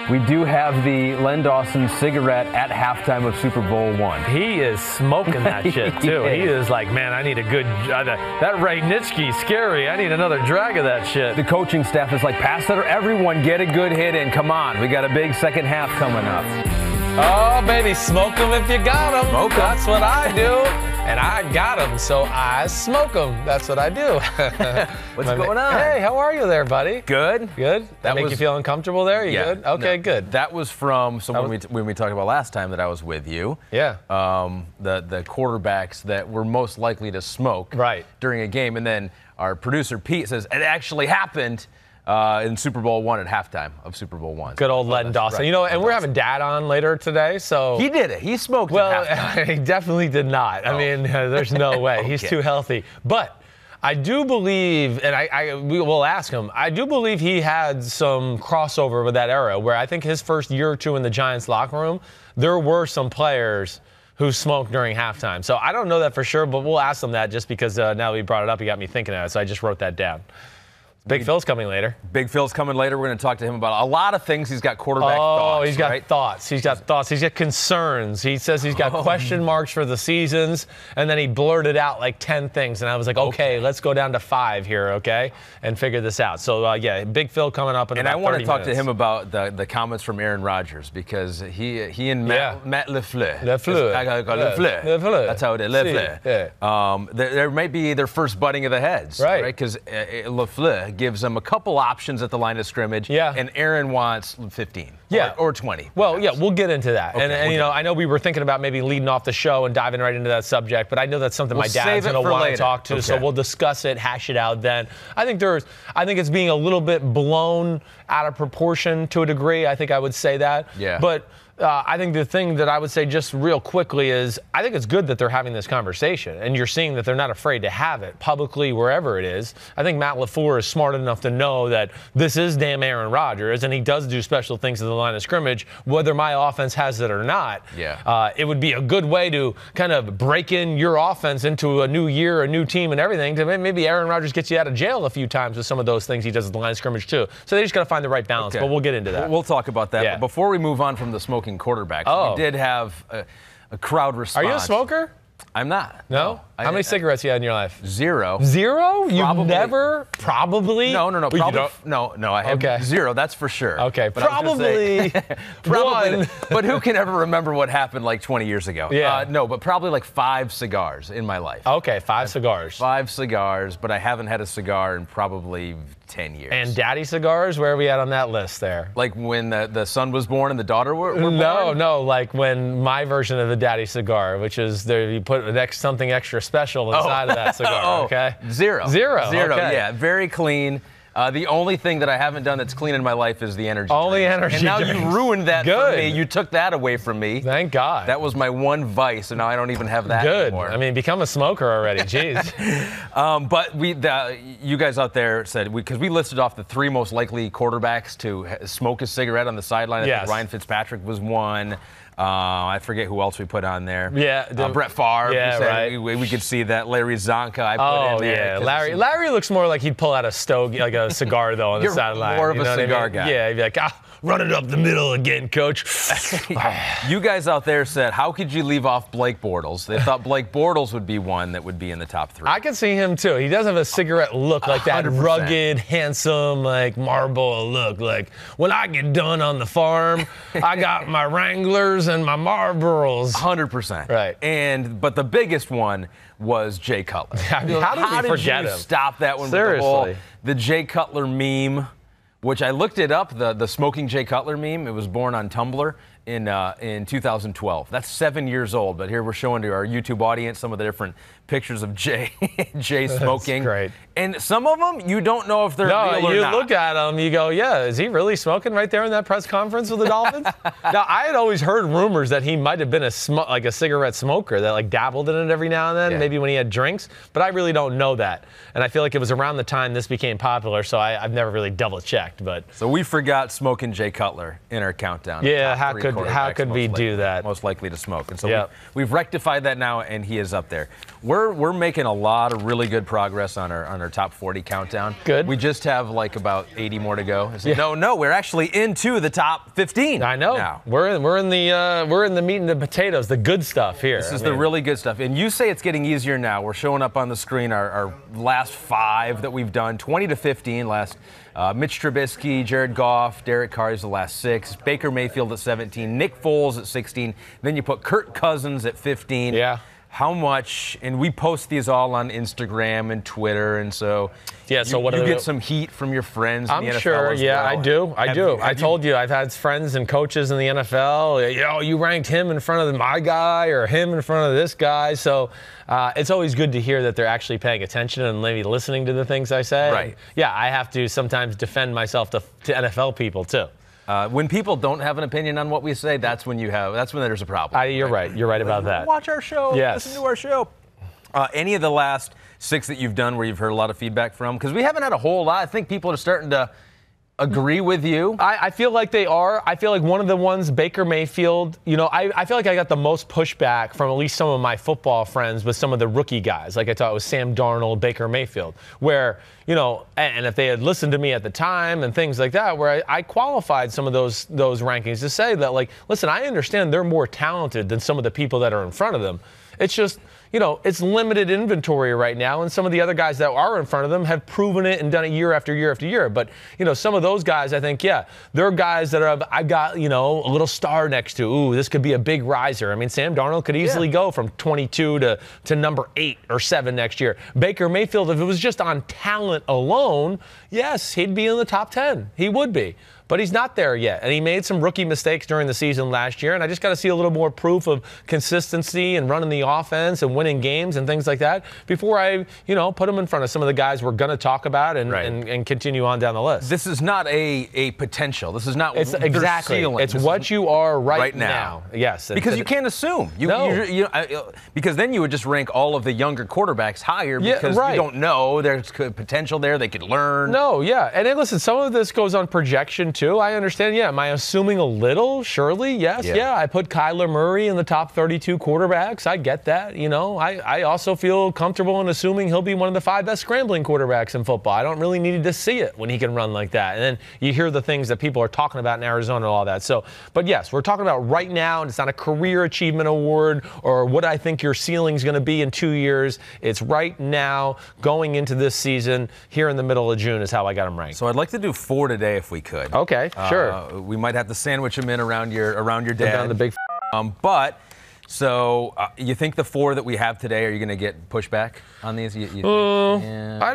We do have the Len Dawson cigarette at halftime of Super Bowl I. He is smoking that shit, too. He is like, man, I need a good, that Ray Nitschke's scary. I need another drag of that shit. The coaching staff is like, pass it, or everyone get a good hit in. Come on, we got a big second half coming up. Oh, baby, smoke them if you got them. Smoke 'em. That's what I do. And I got them, so I smoke them. That's what I do. What's going on? Hey, how are you there, buddy? Good. Good? That make you feel uncomfortable there? You good? Okay, good. That was from when we talked about last time that I was with you. Yeah. The quarterbacks that were most likely to smoke during a game. And then our producer, Pete, says it actually happened in Super Bowl I at halftime of Super Bowl I. Good old Len Dawson. Right. You know, and we're having Dad on later today, so. He did it. He smoked at halftime. He definitely did not. I mean, there's no way. Okay. He's too healthy. But I do believe, and we will ask him, I do believe he had some crossover with that era where I think his first year or two in the Giants locker room, there were some players who smoked during halftime. So I don't know that for sure, but we'll ask him that just because now that we brought it up, he got me thinking of it. So I just wrote that down. Big Phil's coming later. Big Phil's coming later. We're going to talk to him about a lot of things. He's got quarterback thoughts. Oh, he's got thoughts. He's got thoughts. He's got concerns. He says he's got question marks for the seasons, and then he blurted out like 10 things, and I was like, okay, let's go down to 5 here, okay, and figure this out. So, yeah, Big Phil coming up in about 30 minutes. And I want to talk to him about the comments from Aaron Rodgers because he and Matt LaFleur. LaFleur. That's how it is. LaFleur. Yeah. There might be their first butting of the heads, right? Because LaFleur gives them a couple options at the line of scrimmage, and Aaron wants 15 or 20. Well, yeah, we'll get into that. Okay, and you know, I know we were thinking about maybe leading off the show and diving right into that subject, but I know that's something my dad's going to want to talk to, so we'll discuss it, hash it out then. I think it's being a little bit blown out of proportion to a degree. I think I would say that. Yeah. But I think the thing that I would say just real quickly is I think it's good that they're having this conversation, and you're seeing that they're not afraid to have it publicly wherever it is. I think Matt LaFleur is smart enough to know that this is damn Aaron Rodgers, and he does do special things at the line of scrimmage, whether my offense has it or not. Yeah. It would be a good way to kind of break in your offense into a new year, a new team, and everything. To maybe Aaron Rodgers gets you out of jail a few times with some of those things he does at the line of scrimmage too. So they just got to find the right balance, but we'll get into that. We'll talk about that. Yeah. But before we move on from the smoking quarterbacks, we did have a crowd response. Are you a smoker? I'm not. No? How many cigarettes you had in your life? 0. 0? You've never? Probably? No. No, I have 0. That's for sure. Okay, but probably one. But who can ever remember what happened like 20 years ago? Yeah. No, but probably like 5 cigars in my life. Okay, 5 cigars. 5 cigars, but I haven't had a cigar in probably 10 years. And daddy cigars? Where are we at on that list there? Like when the son was born and the daughter were born? No, like when my version of the daddy cigar, which is you put something extra special inside of that cigar, okay? 0. Okay. Yeah, very clean. The only thing that I haven't done that's clean in my life is the energy drink. Only energy And now drinks. you ruined that for me. You took that away from me. Thank God. That was my one vice, and now I don't even have that anymore. I mean, become a smoker already. Jeez. But you guys out there said, because we listed off the 3 most likely quarterbacks to smoke a cigarette on the sideline. I think Ryan Fitzpatrick was one. I forget who else we put on there. Yeah. Brett Favre. Yeah, right. We could see that. Larry Zonka I put in there. Yeah. Larry looks more like he'd pull out a stogie, like a cigar, though, on the sideline. More of a cigar guy. Yeah, he'd be like, run it up the middle again, coach. You guys out there said, how could you leave off Blake Bortles? They thought Blake Bortles would be one that would be in the top 3. I could see him, too. He does have a cigarette look, like that 100%. Rugged, handsome, like Marlboro look. Like, when I get done on the farm, I got my Wranglers and my Marlboros. 100%. Right. But the biggest one was Jay Cutler. I mean, how did we forget him? Stop that one? Seriously. With the Jay Cutler meme, which I looked it up, the Smokin Jay Cutler meme. It was born on Tumblr in 2012. That's 7 years old, but here we're showing to our YouTube audience some of the different pictures of Jay smoking. That's great. And some of them, you don't know if they're real or not. You look at them, you go, yeah, is he really smoking right there in that press conference with the Dolphins? Now, I had always heard rumors that he might have been a cigarette smoker that like dabbled in it every now and then, maybe when he had drinks, but I really don't know that. And I feel like it was around the time this became popular, so I've never really double-checked. But so we forgot Smokin Jay Cutler in our countdown. Yeah, how could could we do that? Most likely to smoke. And so we've rectified that now, and he is up there. We're making a lot of really good progress on our top 40 countdown. Good. We just have like about 80 more to go. No, we're actually into the top 15. I know. Now. We're in the meat and the potatoes, the good stuff here. This is the really good stuff. And you say it's getting easier now. We're showing up on the screen our last 5 that we've done, 20 to 15 last. Mitch Trubisky, Jared Goff, Derek Carr is the last 6. Baker Mayfield at 17. Nick Foles at 16. Then you put Kirk Cousins at 15. Yeah. How much? And we post these all on Instagram and Twitter, and so what you get some heat from your friends in the NFL sure. as Yeah, well. I do. I told you I've had friends and coaches in the NFL. You ranked him in front of my guy or him in front of this guy. So it's always good to hear that they're actually paying attention and maybe listening to the things I say. Right. And, I have to sometimes defend myself to NFL people too. When people don't have an opinion on what we say, that's when there's a problem. You're right. You're right about that. Watch our show. Yes. Listen to our show. Any of the last 6 that you've done where you've heard a lot of feedback from? Because we haven't had a whole lot. I think people are starting to agree with you. I feel like they are. I feel like one of the ones, Baker Mayfield, I feel like I got the most pushback from at least some of my football friends with some of the rookie guys. Like I thought it was Sam Darnold, Baker Mayfield, where, and if they had listened to me at the time and things like that, where I qualified some of those rankings to say that, like, listen, I understand they're more talented than some of the people that are in front of them. It's just, it's limited inventory right now, and some of the other guys that are in front of them have proven it and done it year after year after year. But, some of those guys, I think, they're guys that I've got, a little star next to. Ooh, this could be a big riser. I mean, Sam Darnold could easily go from 22 to number 8 or 7 next year. Baker Mayfield, if it was just on talent alone, yes, he'd be in the top 10. He would be. But he's not there yet. And he made some rookie mistakes during the season last year. And I just got to see a little more proof of consistency and running the offense and winning games and things like that before I, put him in front of some of the guys we're going to talk about and continue on down the list. This is not a potential. This is not exactly. Ceiling. It's what you are right now. Yes. Because you can't assume. Because then you would just rank all of the younger quarterbacks higher because you don't know. There's potential there. They could learn. No, yeah. And then listen, some of this goes on projection too. I understand. Yeah. Am I assuming a little? Surely. Yes. Yeah. I put Kyler Murray in the top 32 quarterbacks. I get that. I also feel comfortable in assuming he'll be one of the 5 best scrambling quarterbacks in football. I don't really need to see it when he can run like that. And then you hear the things that people are talking about in Arizona and all that. So, but yes, we're talking about right now, and it's not a career achievement award or what I think your ceiling's going to be in 2 years. It's right now going into this season here in the middle of June is how I got them ranked. So I'd like to do 4 today if we could. Okay, sure. We might have to sandwich them in around your dad. Down the big. So you think the 4 that we have today, are you going to get pushback on these? I don't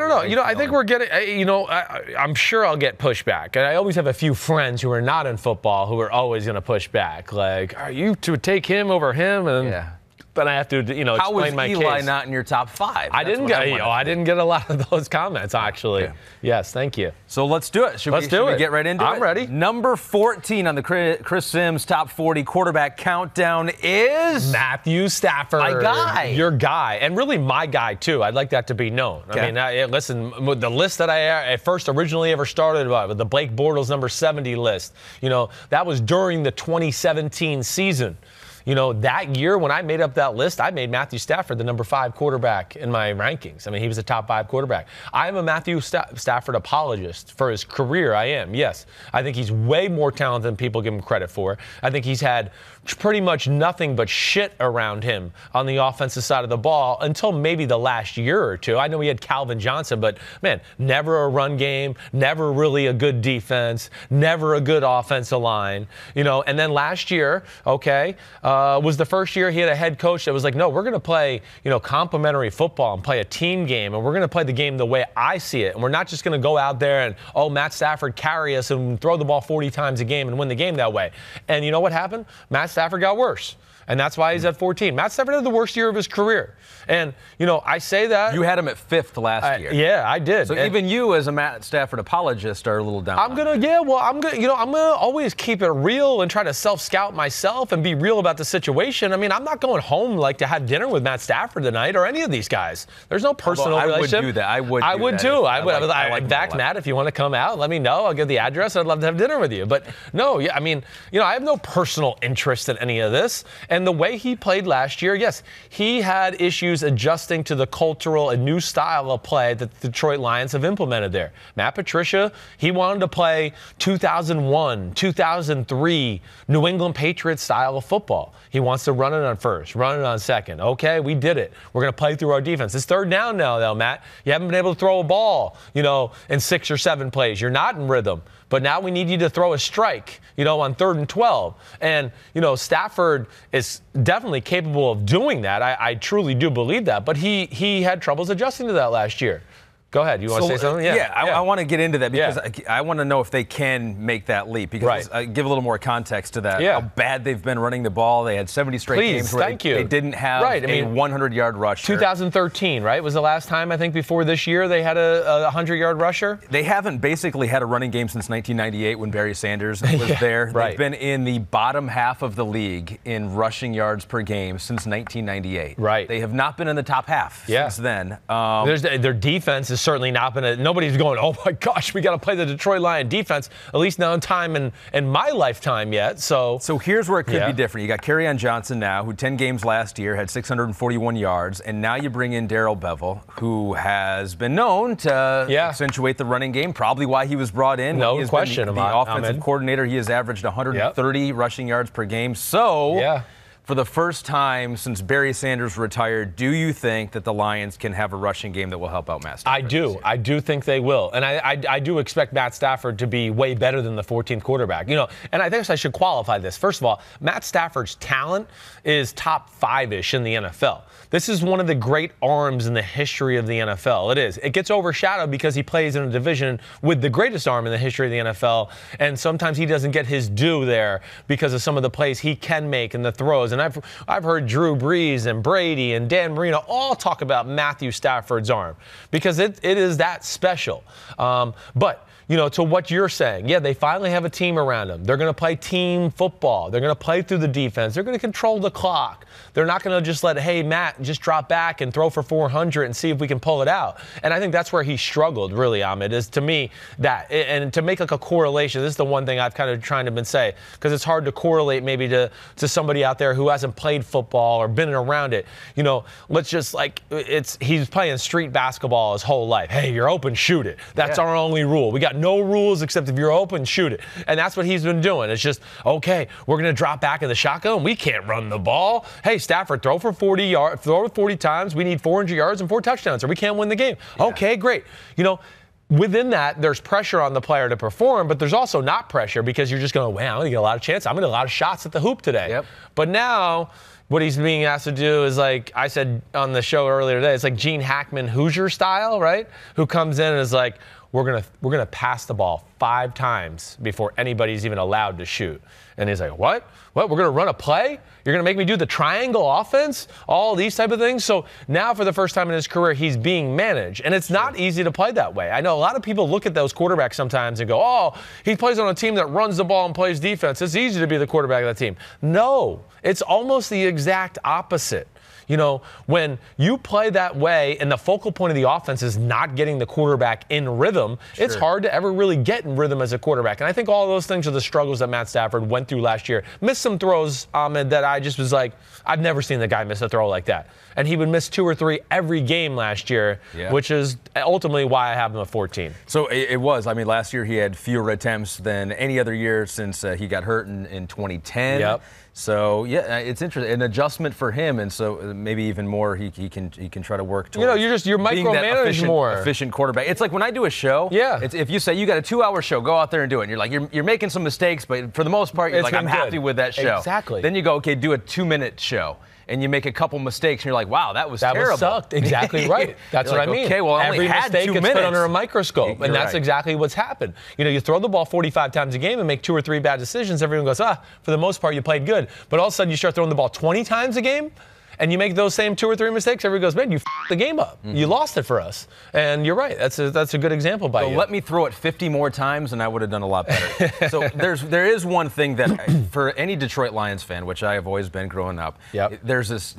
know. I think we're getting, I'm sure I'll get pushback. And I always have a few friends who are not in football who are always going to push back. Like, are you to take him over him? And then I have to, explain my case. How was Eli not in your top 5? I didn't get a lot of those comments, actually. Okay. Yes, thank you. So let's do it. Should we get right into it? I'm ready. Number 14 on the Chris Simms top 40 quarterback countdown is Matthew Stafford. My guy. Your guy. And really my guy, too. I'd like that to be known. Okay. I mean, listen, the list that I first originally ever started with the Blake Bortles number 70 list, that was during the 2017 season. That year when I made up that list, I made Matthew Stafford the number 5 quarterback in my rankings. I mean, he was a top 5 quarterback. I am a Matthew Stafford apologist for his career. I am, yes. I think he's way more talented than people give him credit for. I think he's had pretty much nothing but shit around him on the offensive side of the ball until maybe the last year or two. I know he had Calvin Johnson, but, man, never a run game, never really a good defense, never a good offensive line. And then last year, was the first year he had a head coach that was like, no, we're going to play, complementary football and play a team game, and we're going to play the game the way I see it. And we're not just going to go out there and, Matt Stafford carry us and throw the ball 40 times a game and win the game that way. And you know what happened? Matt Stafford got worse. And that's why he's at 14. Matt Stafford had the worst year of his career. And, I say that. You had him at 5th last year. Yeah, I did. So even you as a Matt Stafford apologist are a little down. I'm going to always keep it real and try to self-scout myself and be real about the situation. I mean, I'm not going home to have dinner with Matt Stafford tonight or any of these guys. There's no personal relationship. I would do that. I would too. I would. Back, Matt, if you want to come out, let me know. I'll give the address. I'd love to have dinner with you. But no, I mean, I have no personal interest in any of this. And the way he played last year, yes, he had issues adjusting to the cultural and new style of play that the Detroit Lions have implemented there. Matt Patricia, he wanted to play 2001, 2003 New England Patriots style of football. He wants to run it on first, run it on second. Okay, we did it. We're going to play through our defense. It's third down now, though, Matt. You haven't been able to throw a ball, in 6 or 7 plays. You're not in rhythm. But now we need you to throw a strike, on 3rd and 12. And, Stafford is definitely capable of doing that. I truly do believe that. But he had troubles adjusting to that last year. Go ahead. You want to say something? Yeah, I want to get into that because I want to know if they can make that leap. Because give a little more context to that. How bad they've been running the ball. They had 70 straight games where they didn't have a 100-yard rusher. 2013, right, was the last time, I think, before this year they had a 100-yard rusher? They haven't basically had a running game since 1998 when Barry Sanders was there. They've been in the bottom half of the league in rushing yards per game since 1998. Right. They have not been in the top half since then. Their defense is certainly not been nobody's going, oh my gosh, we got to play the Detroit Lion defense, at least now in time in my lifetime yet. So here's where it could be different. You got Kerryon Johnson now, who 10 games last year had 641 yards, and now you bring in Darrell Bevell, who has been known to accentuate the running game, probably why he was brought in. No question. The offensive coordinator, he has averaged 130 rushing yards per game. So for the first time since Barry Sanders retired, do you think that the Lions can have a rushing game that will help out Matt Stafford? I do. I do think they will. And I do expect Matt Stafford to be way better than the 14th quarterback. And I think I should qualify this. First of all, Matt Stafford's talent is top 5-ish in the NFL. This is one of the great arms in the history of the NFL. It is. It gets overshadowed because he plays in a division with the greatest arm in the history of the NFL, and sometimes he doesn't get his due there because of some of the plays he can make and the throws. And I've heard Drew Brees and Brady and Dan Marino all talk about Matthew Stafford's arm because it is that special. But to what you're saying, they finally have a team around them. They're going to play team football. They're going to play through the defense. They're going to control the clock. They're not going to just let, hey, Matt, just drop back and throw for 400 and see if we can pull it out. And I think that's where he struggled, really, Ahmed, is to me that. And to make a correlation, this is the one thing I've kind of trying to say, because it's hard to correlate maybe to somebody out there who hasn't played football or been around it. Let's just he's playing street basketball his whole life. Hey, you're open, shoot it. That's our only rule. We got no rules except if you're open, shoot it. And that's what he's been doing. It's just, okay, we're going to drop back in the shotgun. We can't run the ball. Hey, Stafford, throw for 40 yards, throw 40 times. We need 400 yards and 4 touchdowns, or we can't win the game. Okay, great. Within that, there's pressure on the player to perform, but there's also not pressure because you're just going, wow, I'm going to get a lot of chances. I'm going to get a lot of shots at the hoop today. But now what he's being asked to do is, like I said on the show earlier today, it's like Gene Hackman Hoosier style, right? Who comes in and is like, we're gonna pass the ball 5 times before anybody's even allowed to shoot. And he's like, what? We're gonna run a play? You're gonna make me do the triangle offense? All these type of things? So now for the first time in his career, he's being managed. And it's not easy to play that way. I know a lot of people look at those quarterbacks sometimes and go, oh, he plays on a team that runs the ball and plays defense. It's easy to be the quarterback of that team. No, it's almost the exact opposite. When you play that way and the focal point of the offense is not getting the quarterback in rhythm, it's hard to ever really get in rhythm as a quarterback. And I think all of those things are the struggles that Matt Stafford went through last year. Missed some throws, Ahmed, that I just was like, I've never seen the guy miss a throw like that. And he would miss 2 or 3 every game last year, which is ultimately why I have him at 14. So it was. I mean, last year he had fewer attempts than any other year since he got hurt in 2010. So, it's interesting. An adjustment for him, and so maybe even more he can try to work towards. You're micromanaging more. Efficient quarterback. It's like when I do a show, if you say you got a 2-hour show, go out there and do it. And you're like, you're making some mistakes, but for the most part, you're like, I'm happy with that show. Exactly. Then you go, okay, do a 2-minute show. and you make a couple mistakes, and you're like, wow, that was terrible. That sucked. Exactly right. That's what I mean. Okay, well, I only every had mistake 2 gets minutes. put under a microscope, and that's right. exactly what's happened. You throw the ball 45 times a game and make 2 or 3 bad decisions. Everyone goes, for the most part, you played good. But all of a sudden, you start throwing the ball 20 times a game, and you make those same 2 or 3 mistakes, everyone goes, man, you f***ed the game up. You lost it for us. And you're right. That's a good example by you. Let me throw it 50 more times, and I would have done a lot better. So there is one thing that, for any Detroit Lions fan, which I have always been growing up, there's this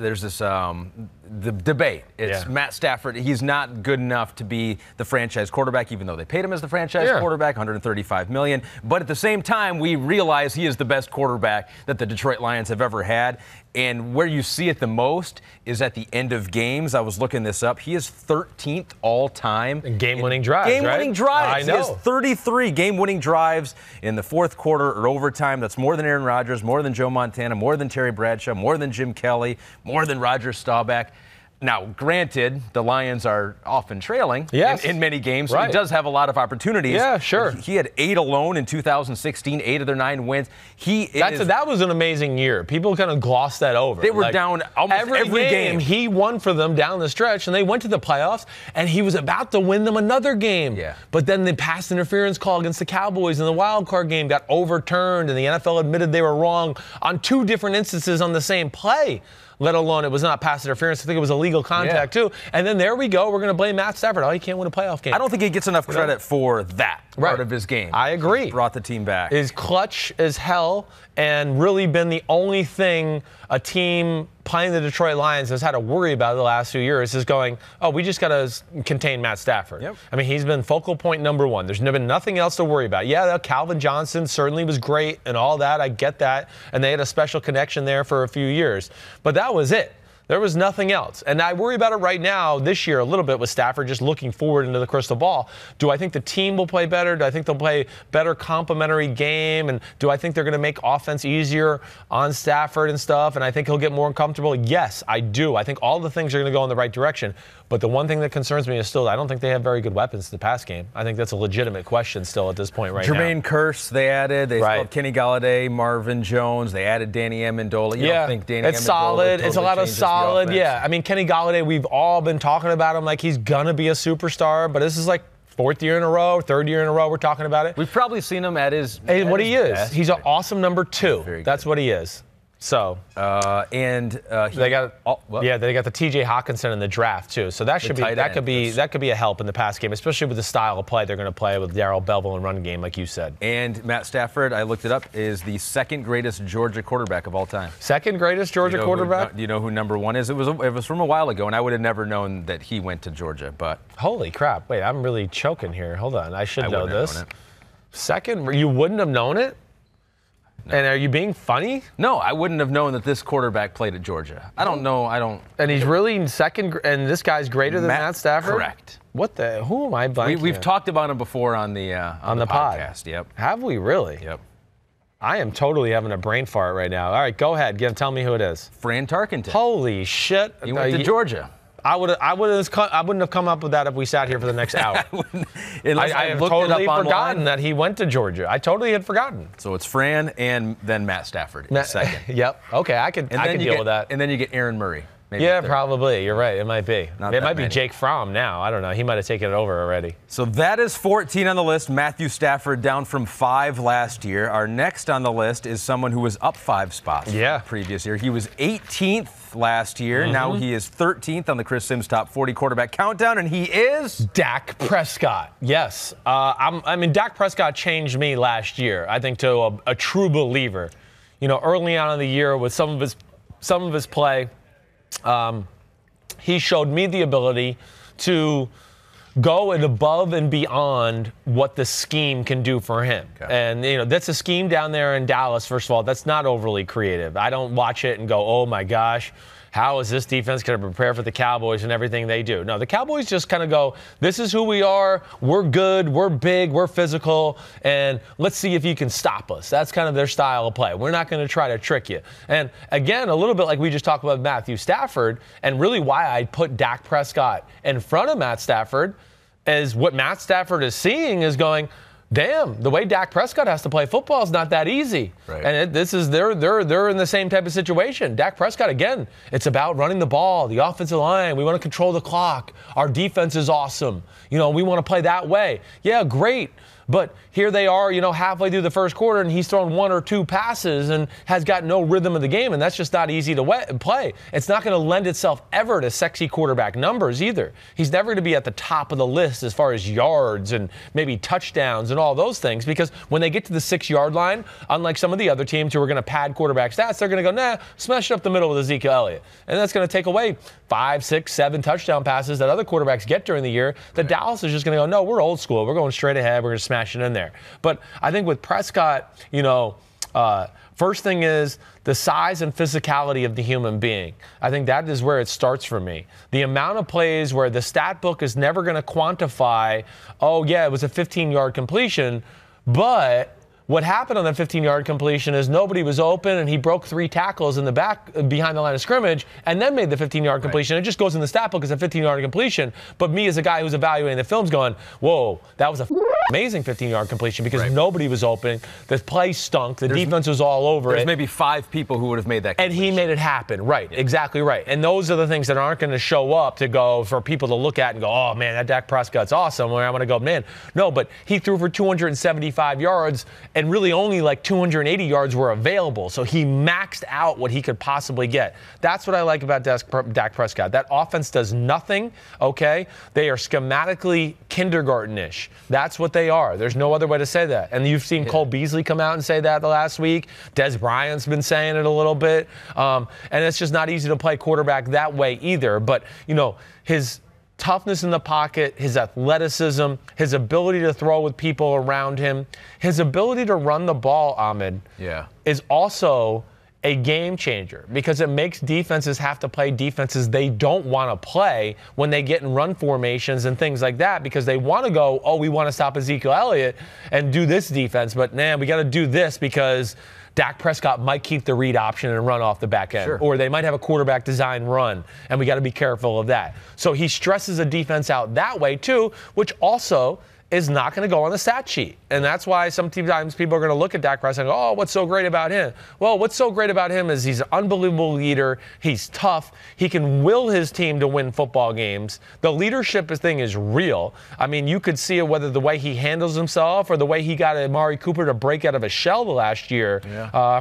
the debate. It's Matt Stafford. He's not good enough to be the franchise quarterback, even though they paid him as the franchise quarterback, $135 million. But at the same time, we realize he is the best quarterback that the Detroit Lions have ever had. And where you see it the most is at the end of games. I was looking this up. He is 13th all-time. Game-winning drives, Game-winning drives. I know. He has 33 game-winning drives in the fourth quarter or overtime. That's more than Aaron Rodgers, more than Joe Montana, more than Terry Bradshaw, more than Jim Kelly, more than Roger Staubach. Now, granted, the Lions are often trailing in many games, so he does have a lot of opportunities. Yeah, sure. He had 8 alone in 2016, 8 of their 9 wins. That was an amazing year. People kind of glossed that over. They were down almost every game. He won for them down the stretch, and they went to the playoffs, and he was about to win them another game. Yeah. But then the pass interference call against the Cowboys in the wild card game got overturned, and the NFL admitted they were wrong on 2 different instances on the same play. Let alone it was not pass interference. I think it was illegal contact, too. And then there we go. We're going to blame Matt Stafford. Oh, he can't win a playoff game. I don't think he gets enough credit for that part of his game. I agree. He brought the team back. Is clutch as hell and really been the only thing a team playing the Detroit Lions has had to worry about the last few years is going, we just got to contain Matt Stafford. Yep. I mean, he's been focal point number 1. There's been nothing else to worry about. Yeah, Calvin Johnson certainly was great and all that. I get that. And they had a special connection there for a few years. But that was it. There was nothing else. And I worry about it right now, this year, a little bit with Stafford, just looking forward into the crystal ball. Do I think the team will play better? Do I think they'll play better complementary game? And do I think they're going to make offense easier on Stafford and stuff? And I think he'll get more comfortable? Yes, I do. I think all the things are going to go in the right direction. But the one thing that concerns me is still I don't think they have very good weapons in the pass game. I think that's a legitimate question still at this point now. Jermaine Kearse, they added. They still have Kenny Galladay, Marvin Jones. They added Danny Amendola. You don't think Danny it's solid. It's a lot of solid. Yeah, I mean, Kenny Galladay, we've all been talking about him like he's going to be a superstar. But this is like 4th year in a row, 3rd year in a row we're talking about it. We've probably seen him at his what he is. Best. He's an awesome number 2. That's what he is. So they got they got the T.J. Hawkinson in the draft too. So that could be a help in the pass game, especially with the style of play they're going to play with Darrell Bevell and run game, like you said. And Matt Stafford, I looked it up, is the 2nd greatest Georgia quarterback of all time. 2nd greatest Georgia quarterback? Do you know who number 1 is? It was from a while ago, and I would have never known that he went to Georgia. But holy crap! Wait, I'm really choking here. Hold on, I should know this. Known it. 2nd, you wouldn't have known it? No. And are you being funny? No, I wouldn't have known that this quarterback played at Georgia. I don't know. And he's really 2nd, and this guy's greater than Matt Stafford? Correct. Who am I blanking? We've talked about him before on the podcast. Yep. Have we really? Yep. I am totally having a brain fart right now. All right, go ahead. Tell me who it is. Fran Tarkenton. Holy shit. He went to Georgia. I wouldn't have come up with that if we sat here for the next hour. I have totally forgotten that he went to Georgia. I totally had forgotten. So it's Fran and then Matt Stafford in 2nd. Yep. Okay, I can deal with that. And then you get Aaron Murray. Yeah, probably. You're right. It might be. It might be Jake Fromm now. I don't know. He might have taken it over already. So that is 14 on the list. Matthew Stafford down from 5 last year. Our next on the list is someone who was up 5 spots the previous year. He was 18th last year. Now he is 13th on the Chris Simms Top 40 quarterback countdown, and he is Dak Prescott. Yes. Dak Prescott changed me last year, I think, to a true believer. Early on in the year with some of his play, he showed me the ability to go and above and beyond what the scheme can do for him. Okay. And, that's a scheme down there in Dallas, first of all. That's not overly creative. I don't watch it and go, oh, my gosh, how is this defense going to prepare for the Cowboys and everything they do? No, the Cowboys just kind of go, this is who we are. We're good. We're big. We're physical. And let's see if you can stop us. That's kind of their style of play. We're not going to try to trick you. And, again, a little bit like we just talked about Matthew Stafford, and really why I put Dak Prescott in front of Matt Stafford is what Matt Stafford is seeing is going, damn, the way Dak Prescott has to play football is not that easy. Right. And they're in the same type of situation. Dak Prescott, again, it's about running the ball, the offensive line. We want to control the clock. Our defense is awesome. We want to play that way. Yeah, great. But here they are, halfway through the first quarter, and he's thrown 1 or 2 passes and has got no rhythm of the game, and that's just not easy to play. It's not going to lend itself ever to sexy quarterback numbers either. He's never going to be at the top of the list as far as yards and maybe touchdowns and all those things, because when they get to the 6-yard line, unlike some of the other teams who are going to pad quarterback stats, they're going to go, smash it up the middle with Ezekiel Elliott. And that's going to take away 5, 6, 7 touchdown passes that other quarterbacks get during the year. Dallas is just going to go, no, we're old school. We're going straight ahead. We're going to smash it in there. But I think with Prescott, first thing is the size and physicality of the human being. I think that is where it starts for me. The amount of plays where the stat book is never going to quantify, oh, yeah, it was a 15-yard completion, but what happened on the 15-yard completion is nobody was open, and he broke 3 tackles in the back behind the line of scrimmage and then made the 15-yard completion. Right. It just goes in the stat book as a 15-yard completion. But me as a guy who's evaluating the film's going, whoa, that was a amazing 15-yard completion because nobody was open. The play stunk. The defense was all over it. There's maybe 5 people who would have made that completion. And he made it happen. Right, exactly right. And those are the things that aren't going to show up to go for people to look at and go, oh, man, that Dak Prescott's awesome. Where I'm going to go, man. No, but he threw for 275 yards and really only like 280 yards were available. So he maxed out what he could possibly get. That's what I like about Dak Prescott. That offense does nothing, okay? They are schematically kindergarten-ish. That's what they are. There's no other way to say that. And you've seen Cole Beasley come out and say that the last week. Des Bryant's been saying it a little bit. And it's just not easy to play quarterback that way either. But, his toughness in the pocket, his athleticism, his ability to throw with people around him, his ability to run the ball, Ahmed, is also a game changer because it makes defenses have to play defenses they don't want to play when they get in run formations and things like that because they want to go, oh, we want to stop Ezekiel Elliott and do this defense, but we got to do this because Dak Prescott might keep the read option and run off the back end. Sure. Or they might have a quarterback design run, and we got to be careful of that. So he stresses a defense out that way, too, which also is not going to go on the stat sheet. And that's why sometimes people are going to look at Dak Prescott and go, oh, what's so great about him? Well, what's so great about him is he's an unbelievable leader. He's tough. He can will his team to win football games. The leadership thing is real. I mean, you could see it whether the way he handles himself or the way he got Amari Cooper to break out of his shell the last year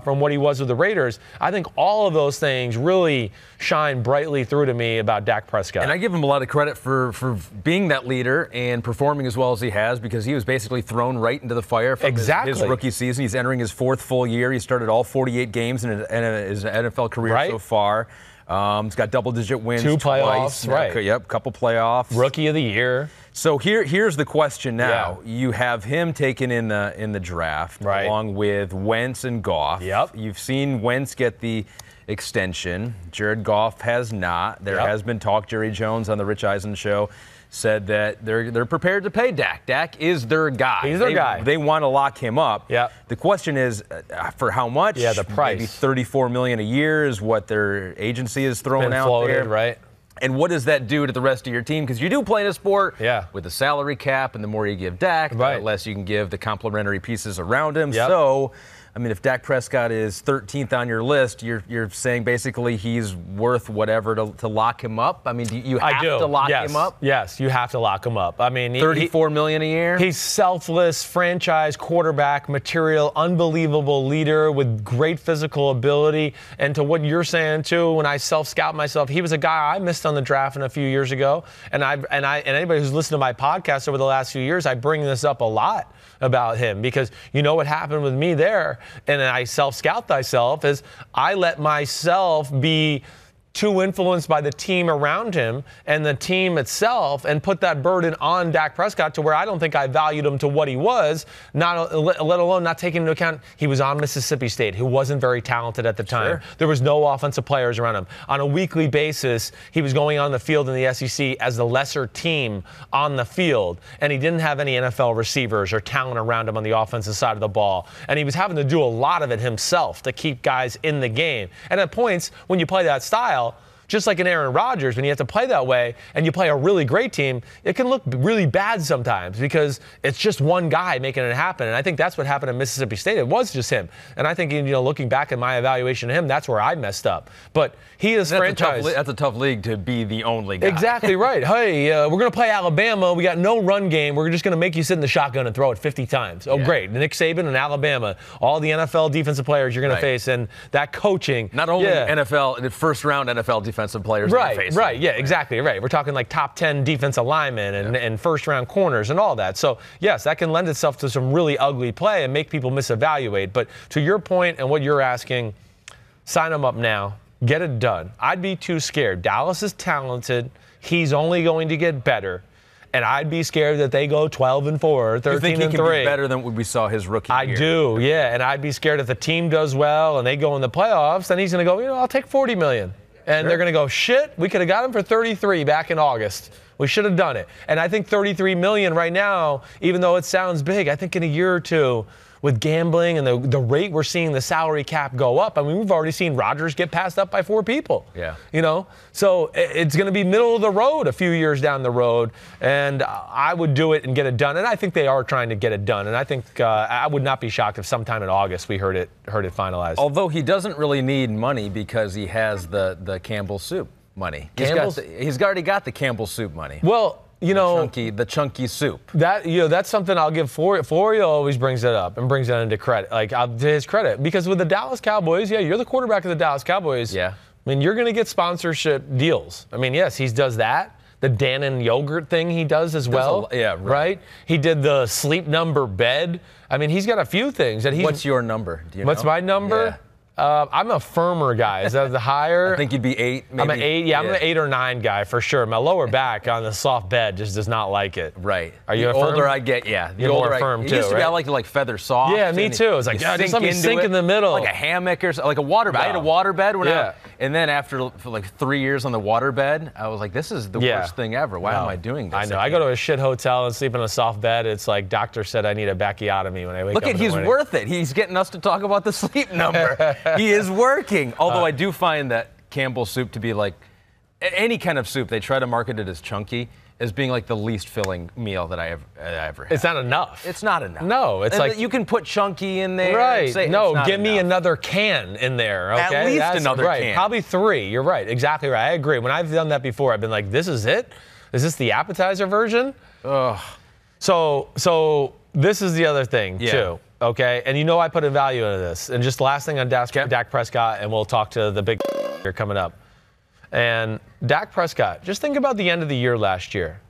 from what he was with the Raiders. I think all of those things really shine brightly through to me about Dak Prescott. And I give him a lot of credit for being that leader and performing as well as he has because he was basically thrown right into the fire from his rookie season. He's entering his 4th full year. He started all 48 games in his NFL career so far. He's got double-digit wins 2 playoffs, twice. Yep, couple playoffs. Rookie of the year. So here's the question now. Yeah. You have him taken in the draft along with Wentz and Goff. Yep. You've seen Wentz get the extension. Jared Goff has not. There has been talk. Jerry Jones on the Rich Eisen show said that they're prepared to pay Dak. Dak is their guy. He's their guy. They want to lock him up. Yep. The question is, for how much? Yeah, the price. Maybe $34 million a year is what their agency is throwing out there. Right. And what does that do to the rest of your team? Because you do play in a sport with the salary cap, and the more you give Dak, the less you can give the complementary pieces around him. Yep. So, I mean, if Dak Prescott is 13th on your list, you're saying basically he's worth whatever to lock him up? I mean, do you have to lock him up? Yes, you have to lock him up. I mean, $34 million a year? He's selfless, franchise quarterback material, unbelievable leader with great physical ability. And to what you're saying, too, when I self-scout myself, he was a guy I missed on the draft a few years ago. And anybody who's listened to my podcast over the last few years, I bring this up a lot about him because you know what happened with me there, and I self-scout myself, is I let myself be too influenced by the team around him and the team itself and put that burden on Dak Prescott to where I don't think I valued him to what he was, let alone not taking into account he was on Mississippi State, who wasn't very talented at the time. Sure. There was no offensive players around him. On a weekly basis, he was going on the field in the SEC as the lesser team on the field, and he didn't have any NFL receivers or talent around him on the offensive side of the ball, and he was having to do a lot of it himself to keep guys in the game. And at points, when you play that style, Just like in Aaron Rodgers, when you have to play that way and you play a really great team, it can look really bad sometimes because it's just one guy making it happen. And I think that's what happened at Mississippi State. It was just him. And I think, looking back at my evaluation of him, that's where I messed up. But he is franchise. That's a tough league to be the only guy. Exactly right. Hey, we're going to play Alabama. We got no run game. We're just going to make you sit in the shotgun and throw it 50 times. Oh, great. Nick Saban and Alabama, all the NFL defensive players you're going to face, and that coaching. Not only NFL, first-round NFL defensive players. Right. Yeah, exactly. Right. We're talking like top 10 defensive linemen and first-round corners and all that. So, yes, that can lend itself to some really ugly play and make people misevaluate. But to your point and what you're asking, sign him up now. Get it done. I'd be too scared. Dallas is talented. He's only going to get better. And I'd be scared that they go 12-4, 13-3. You think he can be better than what we saw his rookie year? I do, yeah. And I'd be scared if the team does well and they go in the playoffs, then he's going to go, I'll take $40 million. And they're going to go, shit, we could have got him for 33 back in August. We should have done it. And I think $33 million right now, even though it sounds big, I think in a year or two, with gambling and the rate we're seeing the salary cap go up. I mean, we've already seen Rodgers get passed up by 4 people. Yeah. So it's going to be middle of the road a few years down the road, and I would do it and get it done. And I think they are trying to get it done. And I think I would not be shocked if sometime in August we heard it finalized. Although he doesn't really need money because he has the Campbell Soup money. He's already got the Campbell Soup money. Well, the chunky soup. That's something I'll give Florio always brings it up and brings that into credit, to his credit. Because with the Dallas Cowboys, you're the quarterback of the Dallas Cowboys. Yeah. I mean, you're going to get sponsorship deals. I mean, yes, he does that. The Dannon yogurt thing he does as well. Right? He did the sleep number bed. I mean, he's got a few things that he's. What's your number? Do you know? What's my number? Yeah. I'm a firmer guy. Is that the higher? I think you'd be 8. Maybe. I'm an 8. Yeah, I'm an 8 or 9 guy for sure. My lower back on the soft bed just does not like it. Right. Are you the a firm? older I get, yeah. You're more firm too. It used to be, right? I like to feather soft. Yeah, me too. It's like, just let me sink in the middle. Like a hammock or like a water bed. I had a water bed and then after for 3 years on the water bed, I was like, this is the worst thing ever. Why am I doing this? I know. I go to a shit hotel and sleep in a soft bed. It's like doctor said I need a backiotomy when I wake up. Look at, he's worth it. He's getting us to talk about the sleep number. He is working. Although I do find that Campbell soup to be any kind of soup, they try to market it as chunky, as being the least filling meal that I ever had. It's not enough. It's not enough. No, it's like you can put chunky in there. Right. No, give me another can in there. Okay. At least another can. Probably 3. You're right. Exactly right. I agree. When I've done that before, I've been like, this is it? Is this the appetizer version? Ugh. So this is the other thing too. Okay, and I put a value into this. And just the last thing on Dak Prescott, and we'll talk to the big here coming up. And Dak Prescott, just think about the end of the year last year.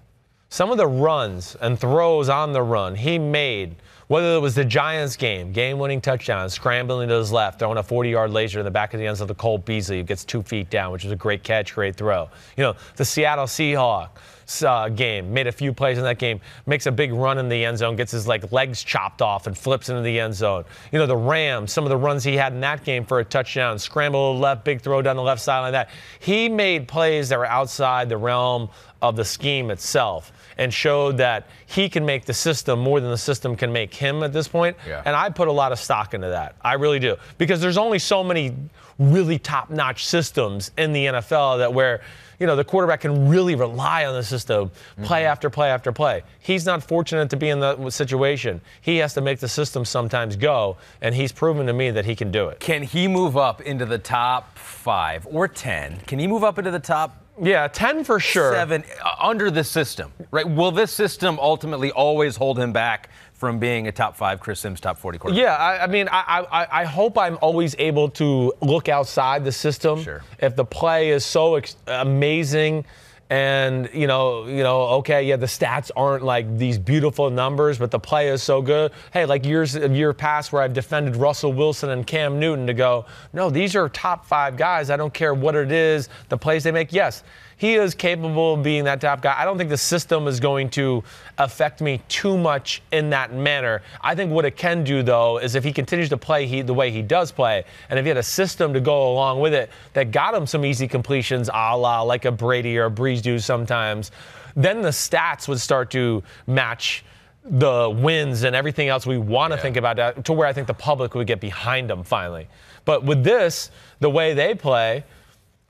Some of the runs and throws on the run he made, whether it was the Giants game-winning touchdown, scrambling to his left, throwing a 40-yard laser in the back of the end zone to Cole Beasley, who gets 2 feet down, which was a great catch, great throw. The Seattle Seahawks game, made a few plays in that game, makes a big run in the end zone, gets his legs chopped off and flips into the end zone. The Rams, some of the runs he had in that game for a touchdown, scramble to the left, big throw down the left sideline. That he made plays that were outside the realm of the scheme itself and showed that he can make the system more than the system can make him at this point. Yeah. And I put a lot of stock into that. I really do. Because there's only so many really top-notch systems in the NFL that where the quarterback can really rely on the system, play after play after play. He's not fortunate to be in that situation. He has to make the system sometimes go, and he's proven to me that he can do it. Can he move up into the top 5 or 10? Can he move up into the top? Yeah, 10 for sure. 7 under the system, right? Will this system ultimately always hold him back from being a top 5 Chris Simms top 40 quarterback? Yeah, I hope I'm always able to look outside the system. Sure. If the play is so amazing and, the stats aren't these beautiful numbers, but the play is so good. Hey, year past where I've defended Russell Wilson and Cam Newton to go, no, these are top 5 guys. I don't care what it is, the plays they make. Yes, he is capable of being that top guy. I don't think the system is going to affect me too much in that manner. I think what it can do, though, is if he continues to play the way he does play, and if he had a system to go along with it that got him some easy completions, a la like a Brady or a Breeze do sometimes, then the stats would start to match the wins and everything else we want to think about that, to where I think the public would get behind them finally. But with this, the way they play,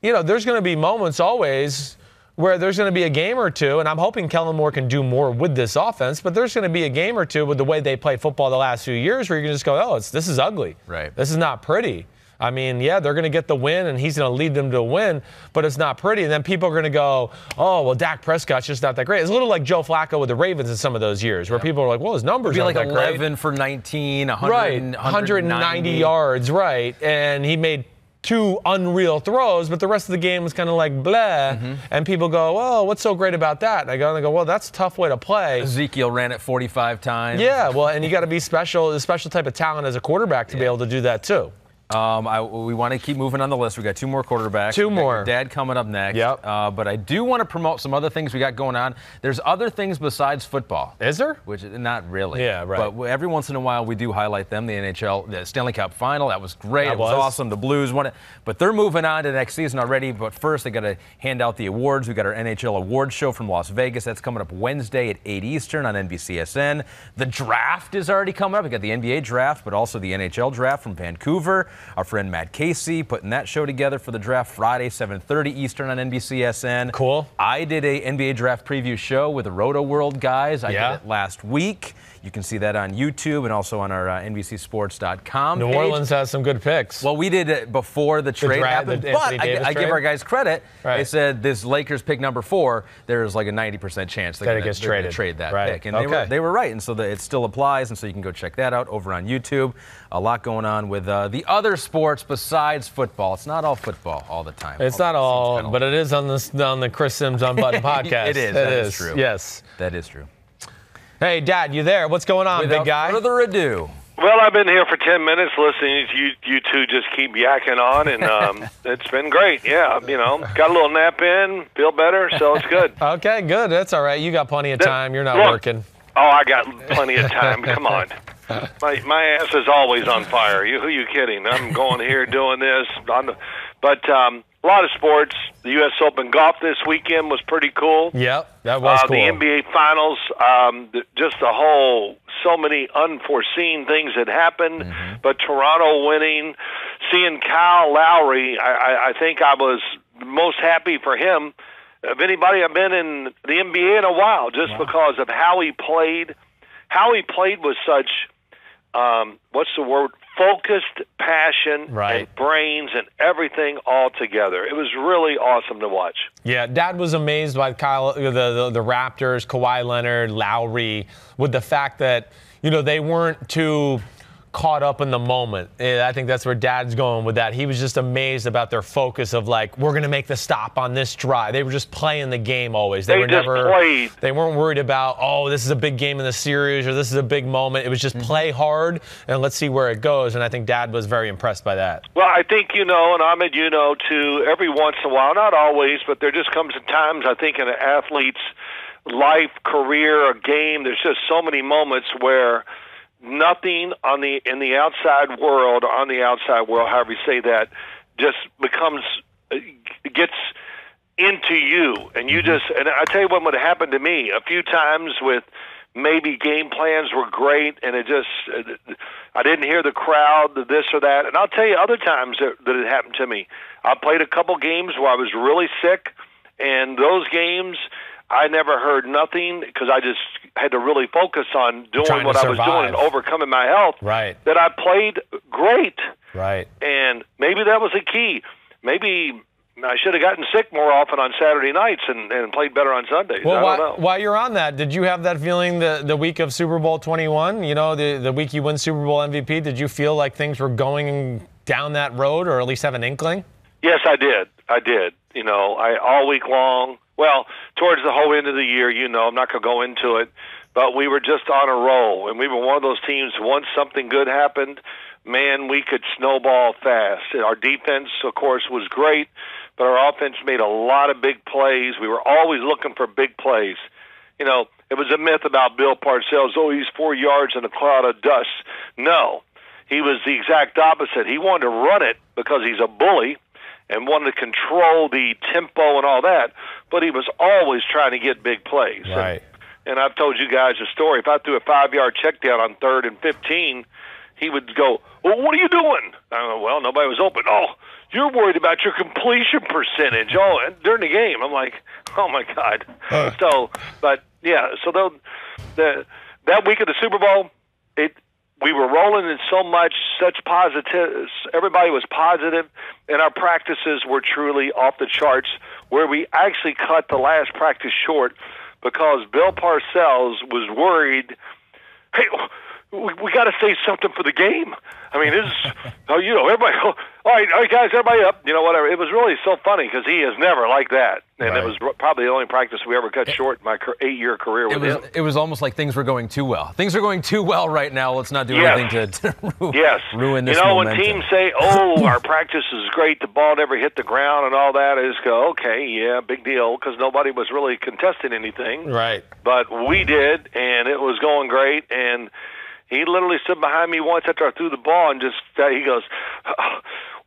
there's going to be moments always where there's going to be a game or two, and I'm hoping Kellen Moore can do more with this offense, but there's going to be a game or two with the way they play football the last few years where you can just go, oh, this is ugly. Right. This is not pretty. I mean, yeah, they're going to get the win, and he's going to lead them to a win, but it's not pretty. And then people are going to go, oh, well, Dak Prescott's just not that great. It's a little like Joe Flacco with the Ravens in some of those years where people are like, well, his numbers aren't that great. Like 11 for 19, 100, right, 190 yards, right. And he made 2 unreal throws, but the rest of the game was kind of like blah. And people go, well, what's so great about that? And I go, well, that's a tough way to play. Ezekiel ran it 45 times. Yeah, well, and you got to be a special type of talent as a quarterback to be able to do that too. We want to keep moving on the list. We got 2 more quarterbacks. 2 more. Dad coming up next. Yep. But I do want to promote some other things we got going on. There's other things besides football. Is there? Which not really. Yeah, right. But every once in a while we do highlight them. The NHL, the Stanley Cup Final. That was great. It was awesome. The Blues won it. But they're moving on to next season already. But first they got to hand out the awards. We got our NHL awards show from Las Vegas. That's coming up Wednesday at 8 Eastern on NBCSN. The draft is already coming up. We got the NBA draft, but also the NHL draft from Vancouver. Our friend Matt Casey putting that show together for the draft Friday, 7:30 Eastern on NBCSN. Cool. I did a NBA draft preview show with the Roto World guys. I did it last week. You can see that on YouTube and also on our NBCSports.com New page. Orleans has some good picks. Well, we did it before the trade happened, but I give our guys credit. Right. They said this Lakers pick number 4, there's like a 90% chance they're going to trade that pick. And they were right, and so it still applies, and so you can go check that out over on YouTube. A lot going on with the other sports besides football. It's not all football all the time. It's not all, but it is on the Chris Simms Unbuttoned podcast. It is. That is true. Yes. That is true. Hey, Dad, you there? What's going on, big guy? Without further ado. Well, I've been here for 10 minutes listening to you two just keep yakking on, and it's been great. Yeah, got a little nap in, feel better, so it's good. Okay, good. That's all right. You got plenty of time. You're not working. Oh, I got plenty of time. Come on. My ass is always on fire. Who are you kidding? I'm going here doing this. But a lot of sports. The U.S. Open golf this weekend was pretty cool. Yep, that was cool. The NBA Finals, just the whole, so many unforeseen things had happened. But Toronto winning, seeing Kyle Lowry, I think I was most happy for him of anybody I've been in the NBA in a while, just because of how he played. How he played with such, what's the word, focused passion and brains and everything all together. It was really awesome to watch. Yeah, Dad was amazed by Kyle, the Raptors, Kawhi Leonard, Lowry, with the fact that, they weren't too caught up in the moment. I think that's where Dad's going with that. He was just amazed about their focus of like, we're going to make the stop on this drive. They were just playing the game always. They weren't worried about, oh, this is a big game in the series or this is a big moment. It was just play hard and let's see where it goes. And I think Dad was very impressed by that. Well, I think, and Ahmed, too, every once in a while, not always, but there just comes times, I think, in an athlete's life, career, or game, there's just so many moments where nothing in the outside world, or on the outside world, however you say that, just gets into you. And you and I tell you what would happen to me a few times with maybe game plans were great, and I didn't hear the crowd, this or that. And I'll tell you other times that it happened to me. I played a couple games where I was really sick, and those games I never heard nothing because I just had to really focus on doing what I was doing and overcoming my health. Right. That I played great. Right. And maybe that was the key. Maybe I should have gotten sick more often on Saturday nights and played better on Sundays. Well, I don't know. While you're on that, did you have that feeling the week of Super Bowl 21? The week you win Super Bowl MVP, did you feel like things were going down that road or at least have an inkling? Yes, I did. All week long. Well, towards the whole end of the year, I'm not going to go into it, but we were just on a roll, and we were one of those teams, once something good happened, man, we could snowball fast. Our defense, of course, was great, but our offense made a lot of big plays. We were always looking for big plays. It was a myth about Bill Parcells, he's 4 yards in a cloud of dust. No, he was the exact opposite. He wanted to run it because he's a bully and wanted to control the tempo and all that, but he was always trying to get big plays. Right. And I've told you guys a story. If I threw a 5-yard check down on 3rd and 15, he would go, well, what are you doing? I go, well, nobody was open. Oh, you're worried about your completion percentage. Oh, and during the game, I'm like, oh my God. So, but yeah, so that week of the Super Bowl, we were rolling in so much, such positive. Everybody was positive, and our practices were truly off the charts. Where we actually cut the last practice short because Bill Parcells was worried. Hey, we got to say something for the game. I mean, this is, everybody, all right, guys, everybody up, whatever. It was really so funny because he is never like that. And It was probably the only practice we ever cut short in my 8-year career with him. It was almost like things were going too well. Things are going too well right now. Let's not do anything to ruin this momentum. When teams say, oh, our practice is great, the ball never hit the ground and all that, I just go, okay, yeah, big deal, because nobody was really contesting anything. Right. But we did, and it was going great, and he literally stood behind me once after I threw the ball and just he goes,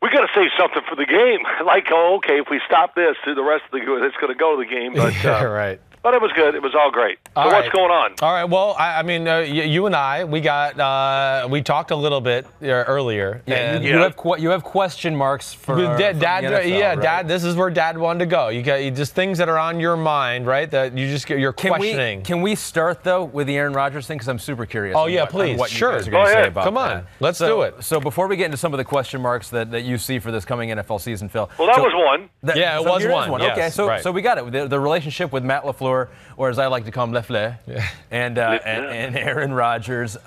we got to say something for the game. Like, oh, okay, if we stop this through the rest of the game, it's going to go to the game. But, right. But it was good. It was all great. So what's going on? All right. Well, I mean, you and I, we talked a little bit earlier. Yeah. And you have question marks for Dad. NFL, right? Dad. This is where Dad wanted to go. You got just things that are on your mind, right? That you're questioning. Can we start though with the Aaron Rodgers thing? Because I'm super curious. Oh yeah, please. What sure. You guys are gonna say about Come on. that. Let's do it. So before we get into some of the question marks that you see for this coming NFL season, Phil. Well, that was one. It was one. Yes, okay. right. So we got it. The relationship with Matt LaFleur, or as I like to call him, LaFleur, and Aaron Rodgers.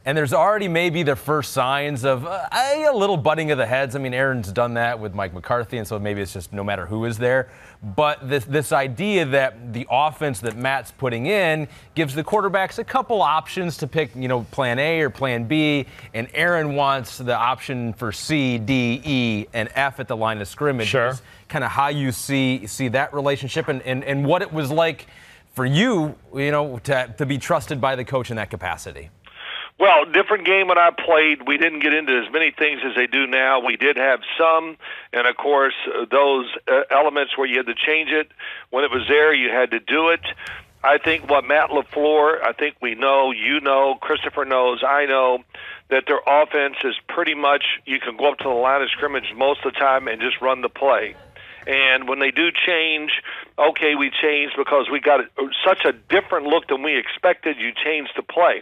And there's already maybe the first signs of a little butting of the heads. I mean, Aaron's done that with Mike McCarthy, and so maybe it's just no matter who is there. But this idea that the offense that Matt's putting in gives the quarterbacks a couple options to pick, plan A or plan B, and Aaron wants the option for C, D, E, and F at the line of scrimmage. Sure. Kind of how you see that relationship and what it was like for you, to be trusted by the coach in that capacity. Well, different game when I played. We didn't get into as many things as they do now. We did have some, and of course, those elements where you had to change it. When it was there, you had to do it. I think what Matt LaFleur, I think we know, Christopher knows, I know, that their offense is pretty much, you can go up to the line of scrimmage most of the time and just run the play. And when they do change, okay, we changed because we got such a different look than we expected, you changed the play.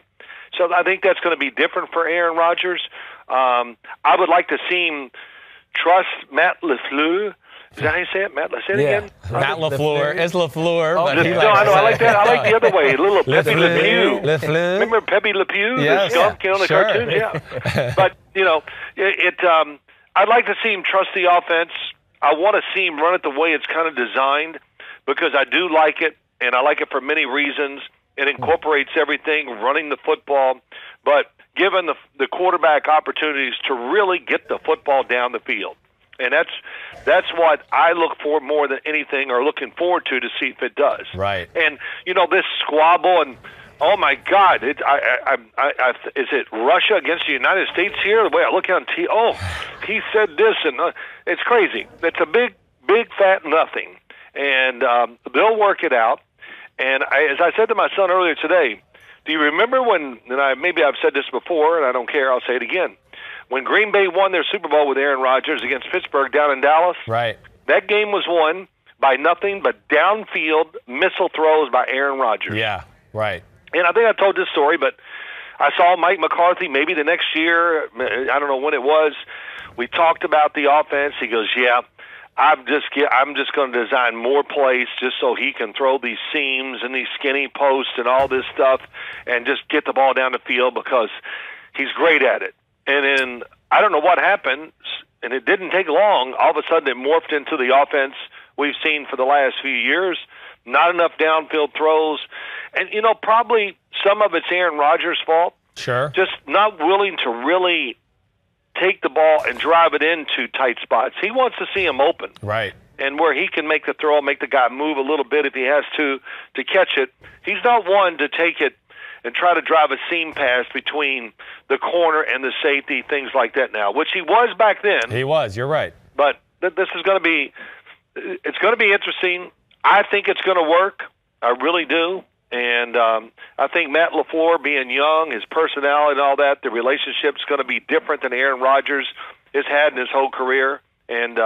So I think that's going to be different for Aaron Rodgers. I would like to see him trust Matt LaFleur. Is that how you say it? Say it again. Matt LaFleur. It's LaFleur. Oh, I like that. I like the other way. A little Pepe Le Pew. LaFleur. Remember Pepe Le Pew? Yes. The skunk, the sure. cartoon? Yeah. But, I'd like to see him trust the offense. I want to see him run it the way it's kind of designed because I do like it, and I like it for many reasons. It incorporates everything, running the football, but giving the quarterback opportunities to really get the football down the field. And that's what I look for more than anything, or looking forward to see if it does. Right. And, this squabble and, oh, my God, is it Russia against the United States here? The way I look on TV, he said this, and it's crazy. It's a big, big, fat nothing. And they'll work it out. And as I said to my son earlier today, do you remember when, and maybe I've said this before, and I don't care, I'll say it again, when Green Bay won their Super Bowl with Aaron Rodgers against Pittsburgh down in Dallas? Right. That game was won by nothing but downfield missile throws by Aaron Rodgers. Yeah, right. And I think I told this story, but I saw Mike McCarthy maybe the next year, I don't know when it was, we talked about the offense. He goes, yeah, I'm just going to design more plays just so he can throw these seams and these skinny posts and all this stuff and just get the ball down the field because he's great at it. And then I don't know what happened, and it didn't take long. All of a sudden it morphed into the offense we've seen for the last few years. Not enough downfield throws. And, probably some of it's Aaron Rodgers' fault. Sure. Just not willing to really take the ball and drive it into tight spots. He wants to see him open. Right. And where he can make the throw, make the guy move a little bit if he has to catch it. He's not one to take it and try to drive a seam pass between the corner and the safety, things like that now, which he was back then. He was, you're right. But this is going to be – it's going to be interesting. I think it's going to work. I really do. And I think Matt LaFleur, being young, his personality and all that, the relationship's going to be different than Aaron Rodgers has had in his whole career. And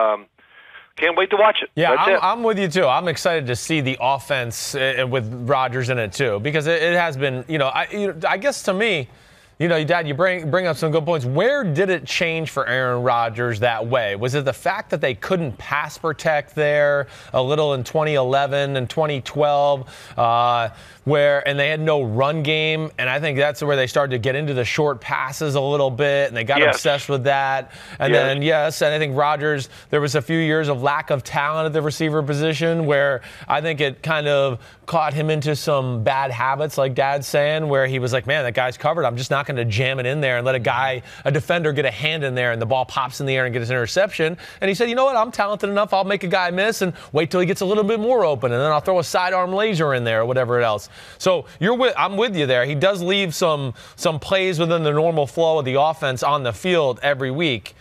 can't wait to watch it. Yeah, I'm with you, too. I'm excited to see the offense with Rodgers in it, too, because it has been, I guess to me, Dad, you bring up some good points. Where did it change for Aaron Rodgers that way? Was it the fact that they couldn't pass protect there a little in 2011 and 2012, and they had no run game? And I think that's where they started to get into the short passes a little bit, and they got obsessed with that. And then, and I think Rodgers, there was a few years of lack of talent at the receiver position where I think it kind of caught him into some bad habits, like Dad's saying, where he was like, man, that guy's covered. I'm just not going to jam it in there and let a defender get a hand in there and the ball pops in the air and gets an interception. And he said, you know what, I'm talented enough. I'll make a guy miss and wait till he gets a little bit more open, and then I'll throw a sidearm laser in there or whatever else. So I'm with you there. He does leave some plays within the normal flow of the offense on the field every week.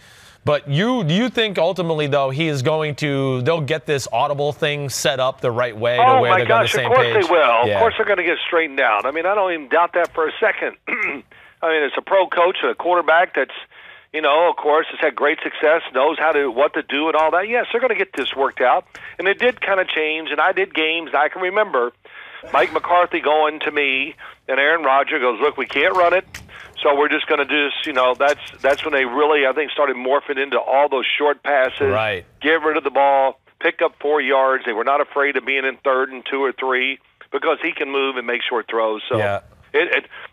But do you think ultimately, though, they'll get this audible thing set up the right way to where they're on the same page? Of course they will. Of course they're going to get straightened out. I mean, I don't even doubt that for a second. I mean, it's a pro coach and a quarterback that's, of course, has had great success, knows what to do and all that. Yes, they're going to get this worked out. And it did kind of change, and I did games. I can remember Mike McCarthy going to me, and Aaron Rodgers goes, look, we can't run it, so we're just going to do this. That's when they really, I think, started morphing into all those short passes, right. Get rid of the ball, pick up 4 yards. They were not afraid of being in 3rd and 2 or 3 because he can move and make short throws. So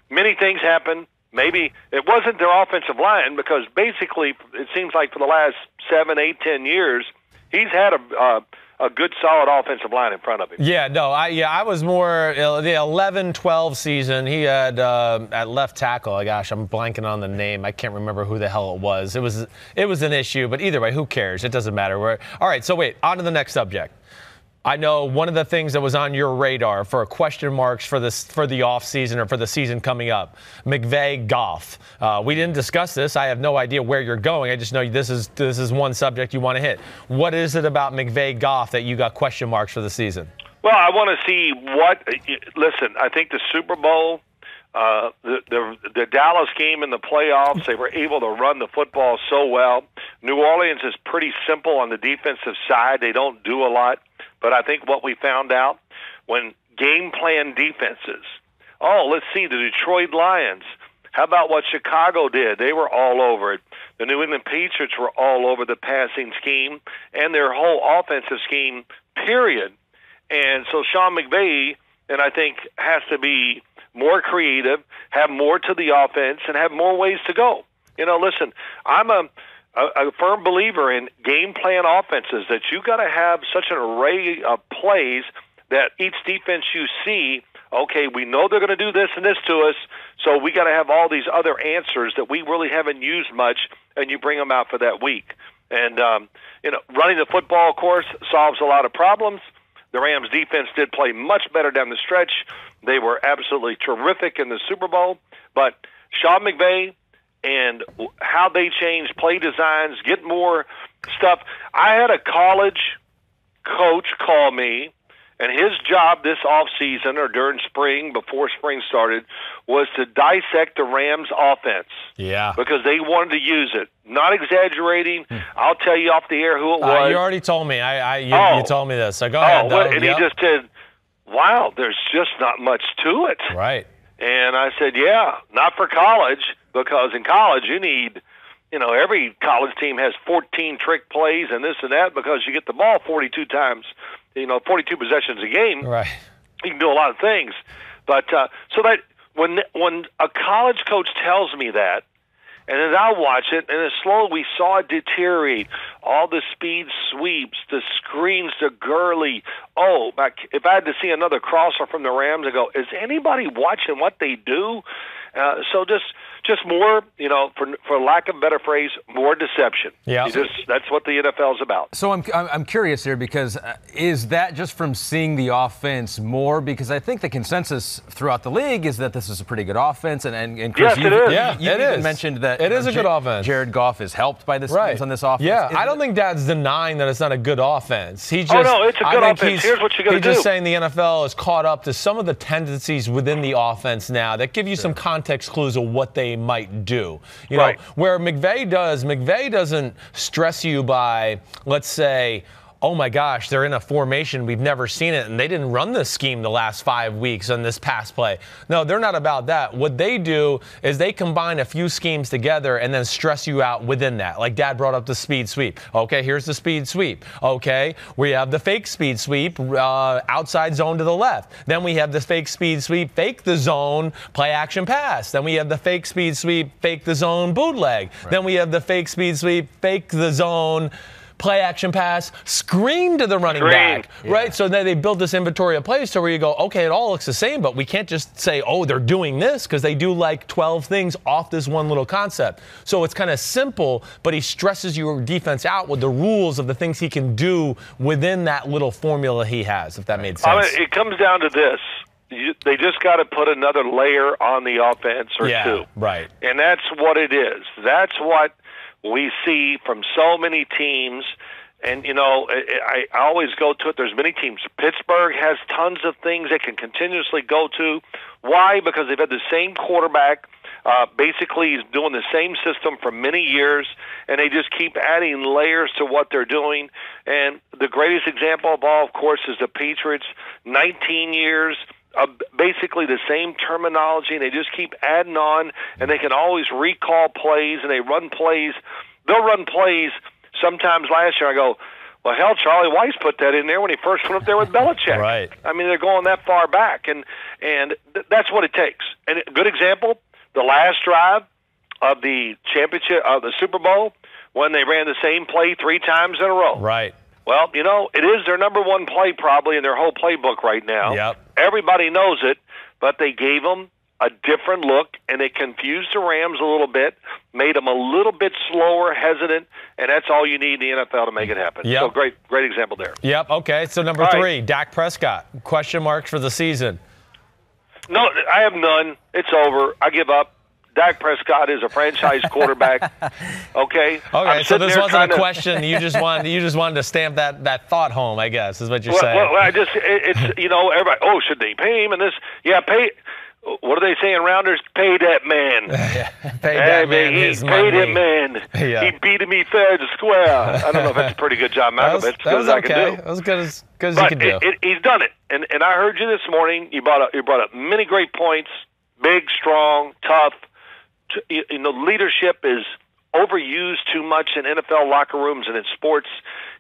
many things happen. Maybe it wasn't their offensive line because basically it seems like for the last 7, 8, 10 years, he's had a good, solid offensive line in front of him. Yeah, no, I was more the 11-12 season. He had at left tackle. Gosh, I'm blanking on the name. I can't remember who the hell it was. It was an issue, but either way, who cares? It doesn't matter. All right, so wait, on to the next subject. I know one of the things that was on your radar for question marks for the offseason or for the season coming up, McVay Goff. We didn't discuss this. I have no idea where you're going. I just know this is one subject you want to hit. What is it about McVay Goff that you got question marks for the season? Well, I want to see listen, I think the Super Bowl, the Dallas game in the playoffs, they were able to run the football so well. New Orleans is pretty simple on the defensive side. They don't do a lot. But I think what we found out when game plan defenses, let's see, the Detroit Lions, how about what Chicago did? They were all over it. The New England Patriots were all over the passing scheme and their whole offensive scheme, period. And so Sean McVay, and I think, has to be more creative, have more to the offense, and have more ways to go. Listen, I'm a firm believer in game plan offenses that you got to have such an array of plays that each defense you see, okay, we know they're going to do this and this to us, so we got to have all these other answers that we really haven't used much, and you bring them out for that week. And, running the football, of course, solves a lot of problems. The Rams defense did play much better down the stretch. They were absolutely terrific in the Super Bowl. But Sean McVay and how they change play designs, get more stuff. I had a college coach call me, and his job this offseason or during spring, before spring started, was to dissect the Rams offense. Yeah. Because they wanted to use it. Not exaggerating. I'll tell you off the air who it was. You already told me. You told me this. So go ahead, though. And he just said, wow, there's just not much to it. Right. And I said, yeah, not for college, because in college you need, every college team has 14 trick plays and this and that because you get the ball 42 times, 42 possessions a game. Right. You can do a lot of things. But so that when a college coach tells me that, and then I'll watch it, and then slowly we saw it deteriorate. All the speed sweeps, the screens to Gurley. If I had to see another crosser from the Rams, I go, is anybody watching what they do? So just more, for lack of a better phrase, more deception. Yeah. That's what the NFL is about. So I'm curious here, because is that just from seeing the offense more? Because I think the consensus throughout the league is that this is a pretty good offense, and Chris, yes, it is. you even mentioned that it is a good offense. Jared Goff is helped by this on this offense. Yeah, I don't think Dad's denying that it's not a good offense. He just, no, it's a good offense. Here's what you got to do. He's just saying the NFL is caught up to some of the tendencies within the offense now that give you some context clues of what they might do. You know, where McVay doesn't stress you by, let's say, oh my gosh, they're in a formation, we've never seen it, and they didn't run this scheme the last 5 weeks on this pass play. No, they're not about that. What they do is they combine a few schemes together and then stress you out within that. Like Dad brought up the speed sweep. Okay, here's the speed sweep. Okay, we have the fake speed sweep, outside zone to the left. Then we have the fake speed sweep, fake the zone, play action pass. Then we have the fake speed sweep, fake the zone, bootleg. Then we have the fake speed sweep, fake the zone, play action pass, screen to the running back, right? So then they build this inventory of plays to where you go, okay, it all looks the same, but we can't just say, oh, they're doing this, because they do like 12 things off this one little concept. So it's kind of simple, but he stresses your defense out with the rules of the things he can do within that little formula he has, if that made sense. It comes down to this. They just got to put another layer on the offense or two. Right. And that's what it is. That's what we see from so many teams. And, I always go to it. There's many teams. Pittsburgh has tons of things they can continuously go to. Why? Because they've had the same quarterback. Basically, he's doing the same system for many years, and they just keep adding layers to what they're doing. And the greatest example of all, of course, is the Patriots. 19 years, basically the same terminology, and they just keep adding on, and they can always recall plays, and they run plays. They'll run plays. Sometimes last year I go, well, hell, Charlie Weiss put that in there when he first went up there with Belichick. Right. I mean, they're going that far back, and that's what it takes. And a good example, the last drive of the championship, of the Super Bowl, when they ran the same play 3 times in a row. Right. Well, it is their number one play probably in their whole playbook right now. Yep. Everybody knows it, but they gave them a different look, and they confused the Rams a little bit, made them a little bit slower, hesitant, and that's all you need in the NFL to make it happen. Yep. So great example there. Yep, okay. So number 3, Dak Prescott. Question marks for the season. No, I have none. It's over. I give up. Dak Prescott is a franchise quarterback. Okay. Okay. So this wasn't a question. You just wanted to stamp that thought home, I guess, is what you're saying. Well, it's everybody. Oh, should they pay him? And this, pay. What are they saying, Rounders? Pay that man. Pay that man his money. He paid him, man. Yeah. He beat me fair and square. I don't know if that's a pretty good job, Malkovich. That was okay. I can do. That was good as you could do. He's done it. And I heard you this morning. You brought up many great points. Big, strong, tough. Leadership is overused too much in NFL locker rooms and in sports.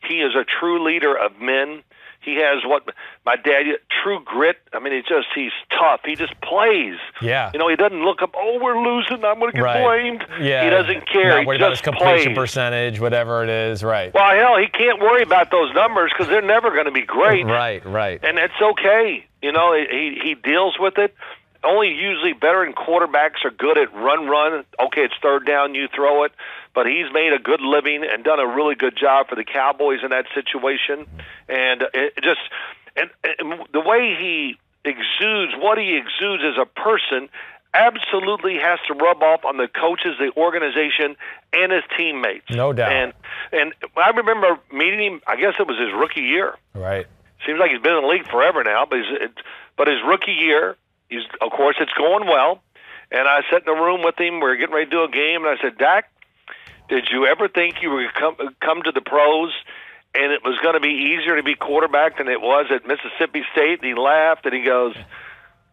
He is a true leader of men. He has what my dad, true grit. I mean, he's tough. He just plays. Yeah. He doesn't look up, oh, we're losing, I'm going to get blamed. Yeah. He doesn't care. Not worried about his completion percentage, whatever it is, right. Well, hell, he can't worry about those numbers because they're never going to be great. Right. And it's okay. He deals with it. Only usually veteran quarterbacks are good at run. Okay, it's third down, you throw it. But he's made a good living and done a really good job for the Cowboys in that situation. And the way he exudes, what he exudes as a person, absolutely has to rub off on the coaches, the organization, and his teammates. No doubt. And I remember meeting him, I guess it was his rookie year. Right. Seems like he's been in the league forever now, but his rookie year, of course, it's going well. And I sat in a room with him. We were getting ready to do a game, and I said, Dak, did you ever think you were going to come to the pros and it was going to be easier to be quarterback than it was at Mississippi State? And he laughed, and he goes,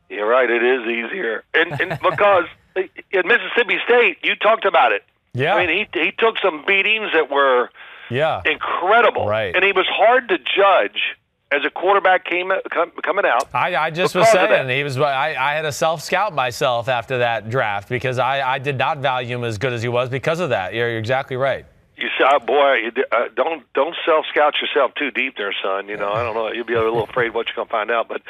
you're right, it is easier. And because at Mississippi State, you talked about it. Yeah. I mean, he took some beatings that were incredible. Right. And he was hard to judge as a quarterback coming out. I just was saying, I had to self-scout myself after that draft because I did not value him as good as he was because of that. You're exactly right. You boy, don't self-scout yourself too deep there, son. I don't know. You'll be a little afraid what you're going to find out. But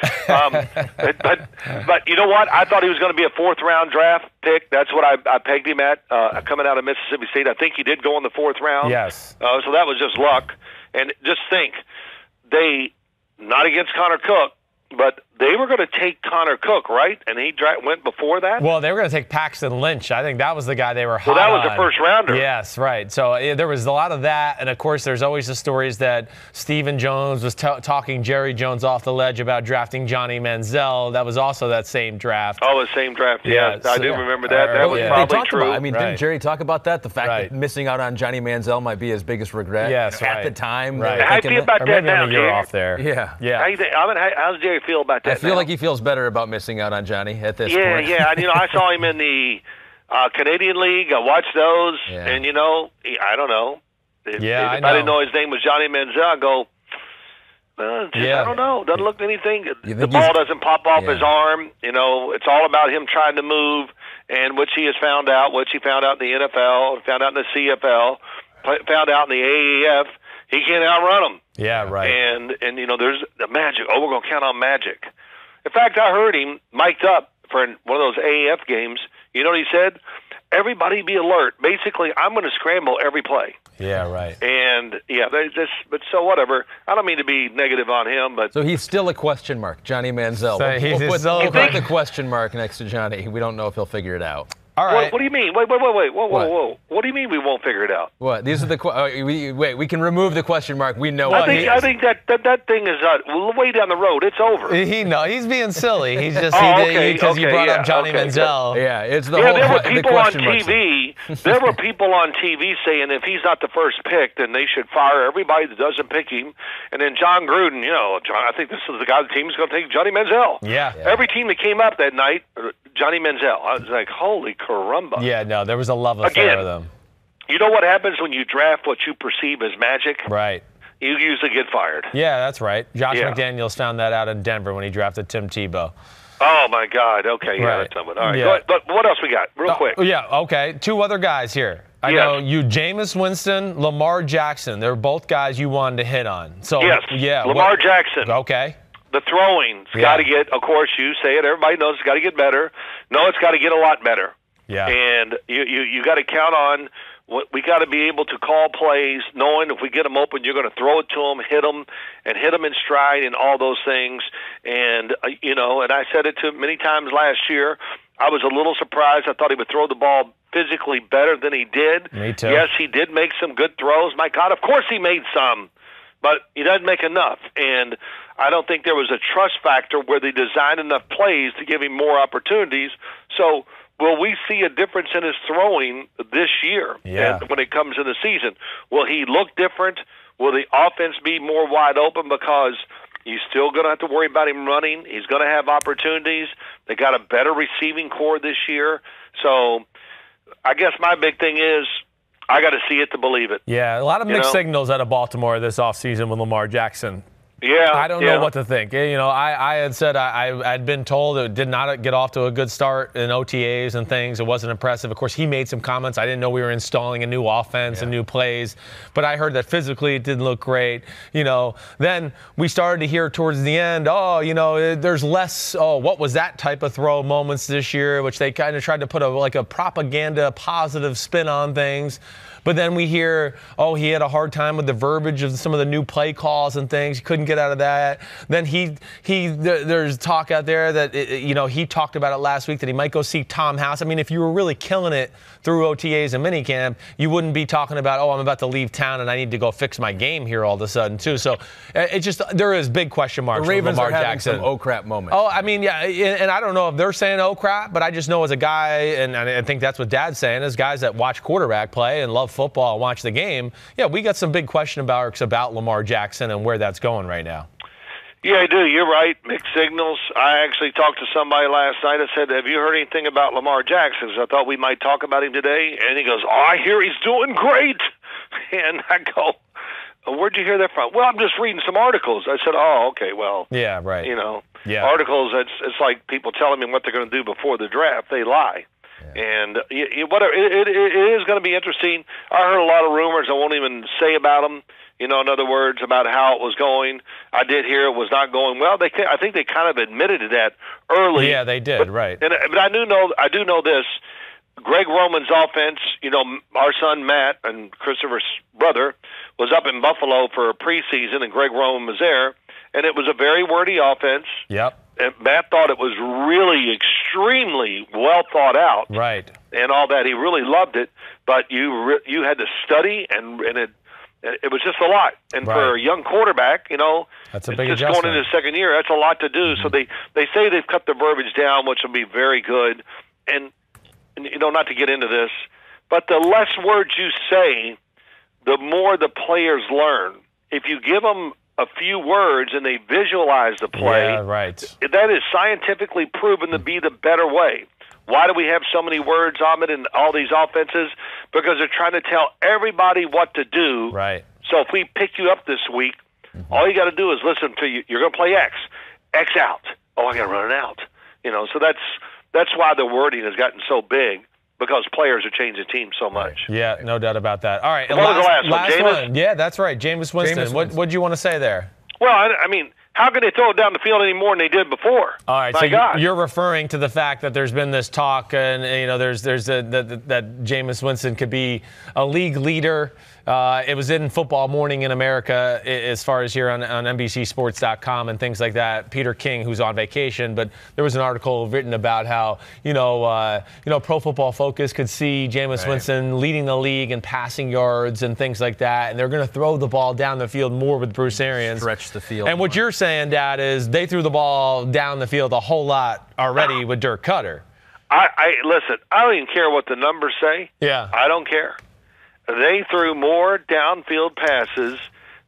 you know what? I thought he was going to be a fourth-round draft pick. That's what I pegged him at coming out of Mississippi State. I think he did go in the fourth round. Yes. So that was just luck. And just think, not against Connor Cook, but they were going to take Connor Cook, right? And he went before that? Well, they were going to take Paxton Lynch. I think that was the guy they were hot on. Well, that was the first rounder. Yes, right. So there was a lot of that. And, of course, there's always the stories that Stephen Jones was talking Jerry Jones off the ledge about drafting Johnny Manziel. That was also that same draft. Oh, the same draft. Yeah, I do remember that. That was probably true. Didn't Jerry talk about that? The fact that missing out on Johnny Manziel might be his biggest regret at the time. Right. How do you feel about that now, a year off there. Yeah. How does Jerry feel about that I feel like he feels better about missing out on Johnny at this point. Yeah. And, I saw him in the Canadian League. I watched those, and, I don't know. If I didn't know his name was Johnny Manziel, I'd go, I don't know. Doesn't look anything. The ball doesn't pop off his arm. It's all about him trying to move, and which he found out in the NFL, found out in the CFL, found out in the AAF. He can't outrun them. Yeah, right. And there's the magic. Oh, we're going to count on magic. In fact, I heard him mic'd up for one of those AAF games. You know what he said? Everybody be alert. Basically, I'm going to scramble every play. Yeah, right. And, but so whatever. I don't mean to be negative on him, but... So he's still a question mark, Johnny Manziel. So we'll put the question mark next to Johnny. We don't know if he'll figure it out. All right. What do you mean? Wait. Whoa. What do you mean we won't figure it out? What? These are the we can remove the question mark. We know. I think that thing is way down the road. It's over. He's being silly. He's just because you brought up Johnny Manziel. Yeah, it's the whole. There were people on TV. There were people on TV saying if he's not the first pick, then they should fire everybody that doesn't pick him. And then John Gruden, I think this is the guy the team's going to take Johnny Manziel. Yeah. Every team that came up that night, Johnny Manziel. I was like, holy caramba. Yeah, no, there was a love affair with him. You know what happens when you draft what you perceive as magic? Right. You usually get fired. Yeah, that's right. Josh McDaniels found that out in Denver when he drafted Tim Tebow. Oh, my God. Okay, that's something. All right, go ahead. But what else we got? Real quick. Yeah, okay. Two other guys here. I know you, Jameis Winston, Lamar Jackson. They're both guys you wanted to hit on. So Lamar Jackson. Okay. The throwing's got to get, of course, you say it, everybody knows it's got to get better. No, it's got to get a lot better. Yeah. And you got to count on we got to be able to call plays, knowing if we get them open, you're going to throw it to them, hit them in stride, and all those things. And and I said it to him many times last year. I was a little surprised. I thought he would throw the ball physically better than he did. Me too. Yes, he did make some good throws. My God, of course he made some, but he doesn't make enough. And I don't think there was a trust factor where they designed enough plays to give him more opportunities. So will we see a difference in his throwing this year when it comes to the season? Will he look different? Will the offense be more wide open because you're still going to have to worry about him running? He's going to have opportunities. They got a better receiving core this year. So I guess my big thing is I got to see it to believe it. Yeah, a lot of mixed signals out of Baltimore this offseason with Lamar Jackson. Yeah, I don't know what to think. I had said I'd been told it did not get off to a good start in OTAs and things. It wasn't impressive. Of course, he made some comments. I didn't know we were installing a new offense and new plays, but I heard that physically it didn't look great. Then we started to hear towards the end, there's less. What was that type of throw moments this year, which they kind of tried to put a propaganda positive spin on things. But then we hear, he had a hard time with the verbiage of some of the new play calls and things. He couldn't get out of that. Then there's talk out there that, he talked about it last week that he might go see Tom House. I mean, if you were really killing it through OTAs and minicamp, you wouldn't be talking about, I'm about to leave town and I need to go fix my game here all of a sudden, too. So there is big question marks the Ravens with Lamar are having Jackson. Some oh crap moments. And I don't know if they're saying oh crap, but I just know as a guy, and I think that's what Dad's saying, as guys that watch quarterback play and love football and watch the game, we got some big question marks about Lamar Jackson and where that's going right now. Yeah, I do. You're right. Mixed signals. I actually talked to somebody last night and said, have you heard anything about Lamar Jackson? So I thought we might talk about him today. And he goes, I hear he's doing great. And I go, where'd you hear that from? Well, I'm just reading some articles. I said, okay, well. Yeah, right. Articles, it's like people telling me what they're going to do before the draft. They lie. And whatever, it is going to be interesting. I heard a lot of rumors. I won't even say about them. In other words, about how it was going. I did hear it was not going well. I think they kind of admitted to that early. Yeah, they did, right. But I do know this. Greg Roman's offense, our son Matt and Christopher's brother was up in Buffalo for a preseason, and Greg Roman was there, and it was a very wordy offense. Yep. And Matt thought it was really extremely well thought out. Right. And all that. He really loved it, but you had to study, and it was just a lot. And for a young quarterback, that's a big just adjustment. going into the second year, that's a lot to do. So they say they've cut the verbiage down, which will be very good. And not to get into this, but the less words you say, the more the players learn. If you give them a few words and they visualize the play, that is scientifically proven to be the better way. Why do we have so many words, Ahmed, in all these offenses? Because they're trying to tell everybody what to do. Right. So if we pick you up this week, all you got to do is listen to you. You're going to play X out. Oh, I got to run it out. So that's why the wording has gotten so big, because players are changing teams so much. Yeah, no doubt about that. All right. What was the last one? one. Yeah, that's right. Jameis Winston. What do you want to say there? Well, I mean, how can they throw it down the field any more than they did before? All right, My so God. you're referring to the fact that there's been this talk, and there's that Jameis Winston could be a league leader. It was in Football Morning in America, as far as here on NBCSports.com and things like that. Peter King, who's on vacation, but there was an article written about how Pro Football Focus could see Jameis Winston leading the league in passing yards and things like that, and they're going to throw the ball down the field more with Bruce Arians. Stretch the field. And what you're saying, Dad, is they threw the ball down the field a whole lot already with Dirk Cutter. Listen, I don't even care what the numbers say. Yeah. I don't care. They threw more downfield passes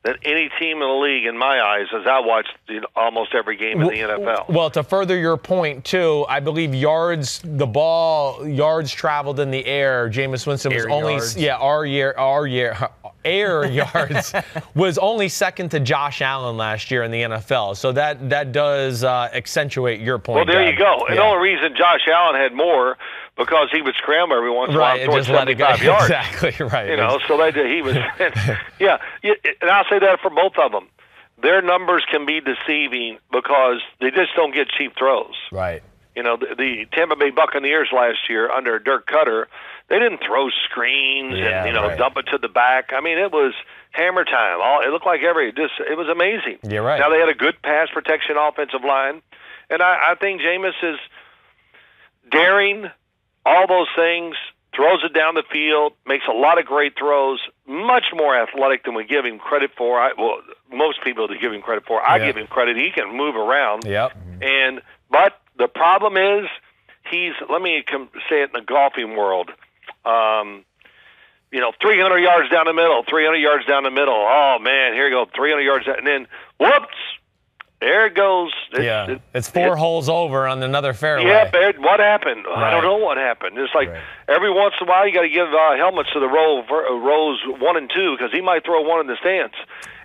than any team in the league, in my eyes, as I watched almost every game in the NFL. Well, to further your point, too, I believe yards traveled in the air. Jameis Winston was air yards was only second to Josh Allen last year in the NFL. So that does accentuate your point. Well, there you go. And the only reason Josh Allen had more, because he would scramble every once in a while and throw 75 yards. Exactly, right. So he was and I'll say that for both of them. Their numbers can be deceiving because they just don't get cheap throws. Right. The Tampa Bay Buccaneers last year under Dirk Cutter, they didn't throw screens and dump it to the back. I mean, it was hammer time. It looked like it was amazing. You're right. Now they had a good pass protection offensive line, and I think Jameis is daring, all those things, throws it down the field, makes a lot of great throws, much more athletic than we give him credit for. Most people give him credit for. I give him credit. He can move around. Yep. But the problem is, let me say it in the golfing world, 300 yards down the middle, 300 yards down the middle. Oh, man, here you go, 300 yards. And then, whoops, there it goes. It's four holes over on another fairway. Yeah, what happened? Right. I don't know what happened. It's like every once in a while you got to give helmets to the rows 1 and 2, because he might throw one in the stands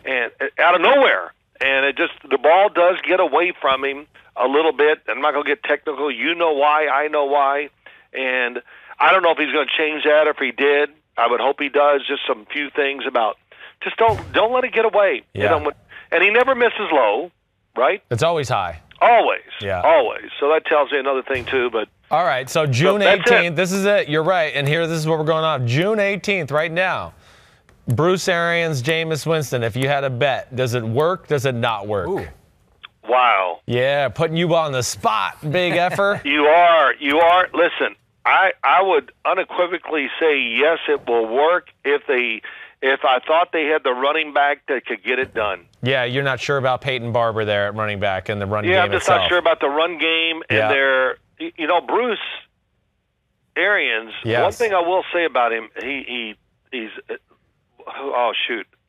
and out of nowhere. And the ball does get away from him a little bit. I'm not going to get technical. You know why. I know why. And I don't know if he's going to change that, or if he did. I would hope he does. Just some few things about just don't let it get away. Yeah. And he never misses low, right? It's always high. Always. Yeah. Always. So that tells me another thing, too. But all right, so June 18th, this is it. You're right. And this is what we're going on. June 18th, right now. Bruce Arians, Jameis Winston, if you had a bet, does it work? Does it not work? Ooh. Wow. Yeah, putting you on the spot, big effer. You are. Listen, I would unequivocally say yes, it will work if I thought they had the running back that could get it done. Yeah, you're not sure about Peyton Barber there at running back and the run game itself. Yeah, I'm just not sure about the run game and their, Bruce Arians. Yes. One thing I will say about him, he's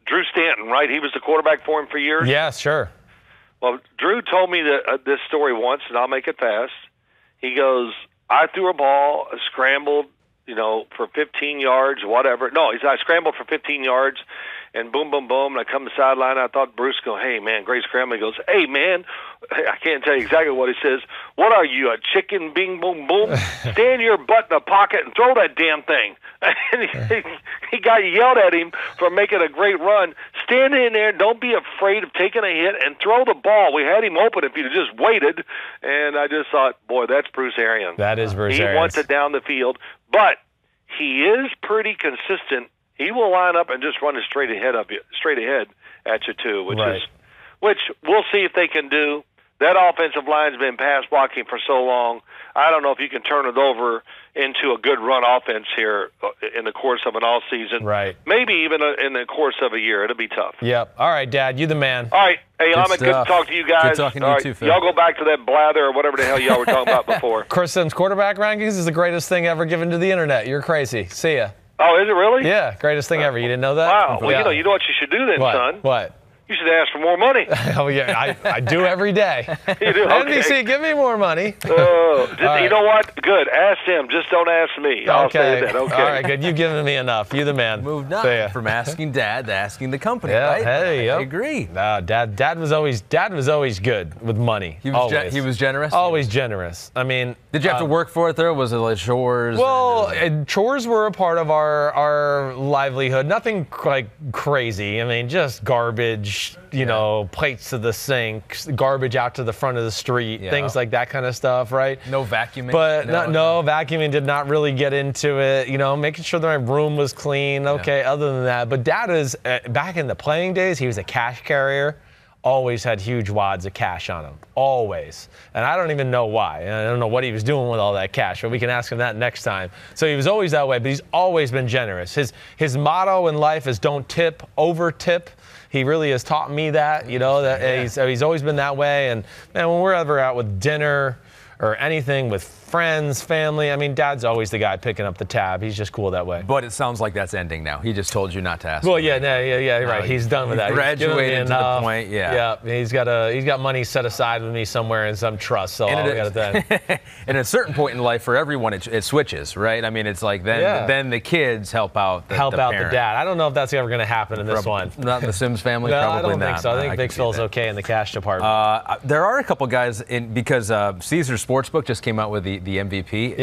Drew Stanton, right? He was the quarterback for him for years. Yeah, sure. Well, Drew told me this story once, and I'll make it fast. He goes, I threw a ball, scrambled, for 15 yards, whatever. No, I scrambled for 15 yards, and boom, boom, boom. And I come to the sideline. I thought Bruce go, hey, man, great scramble. He goes, hey, man, I can't tell you exactly what he says. What are you, a chicken, bing, boom, boom? Stand your butt in a pocket and throw that damn thing. And he got yelled at him for making a great run. Stand in there. Don't be afraid of taking a hit and throw the ball. We had him open if he'd just waited. And I just thought, boy, that's Bruce Arians. That is Bruce Arians. He wants it down the field. But he is pretty consistent. He will line up and just run it straight ahead at you too, which we'll see if they can do. That offensive line's been pass blocking for so long. I don't know if you can turn it over into a good run offense here in the course of an all season. Right. Maybe even in the course of a year. It'll be tough. Yep. All right, Dad. You the man. All right. Hey, Ahmed, good to talk to you guys. Good talking to you too, Phil. Y'all go back to that blather or whatever the hell y'all were talking about before. Chris Simms quarterback rankings is the greatest thing ever given to the internet. You're crazy. See ya. Oh, is it really? Yeah, greatest thing ever. You didn't know that? Wow. Well, yeah. you know what you should do then, son? What? You should ask for more money. Oh, yeah, I do every day. You do? Okay. NBC, give me more money. You know what? Good. Ask him. Just don't ask me. I'll say that. Okay. All right, good. You've given me enough. You the man. Moved on from asking Dad to asking the company, yeah, right? Hey, I agree. Dad was always good with money. He was generous? Always generous. I mean, did you have to work for it, though? Was it like chores? Well, chores were a part of our livelihood. Nothing like crazy. I mean, just garbage, plates to the sink, garbage out to the front of the street, things like that kind of stuff, right? No vacuuming? But no, vacuuming did not really get into it, making sure that my room was clean. Okay, other than that. But Dad was, back in the playing days, he was a cash carrier. Always had huge wads of cash on him. Always. And I don't even know why. I don't know what he was doing with all that cash, but we can ask him that next time. So he was always that way, but he's always been generous. His motto in life is don't tip, over tip. He really has taught me that, he's always been that way. And man, when we're ever out with dinner or anything with friends, family, I mean, Dad's always the guy picking up the tab. He's just cool that way. But it sounds like that's ending now. He just told you not to ask. Well, right. He's done with that. Graduated to the point, Yeah, he's got money set aside with me somewhere in some trust, so I'll get it done. And at a certain point in life, for everyone, it switches, right? I mean, it's like then the kids help out the dad. I don't know if that's ever going to happen in this one. Not in the Simms family, no, probably I don't not. think so. I think Big Phil's okay in the cash department. There are a couple guys, because Caesar Sportsbook just came out with the MVP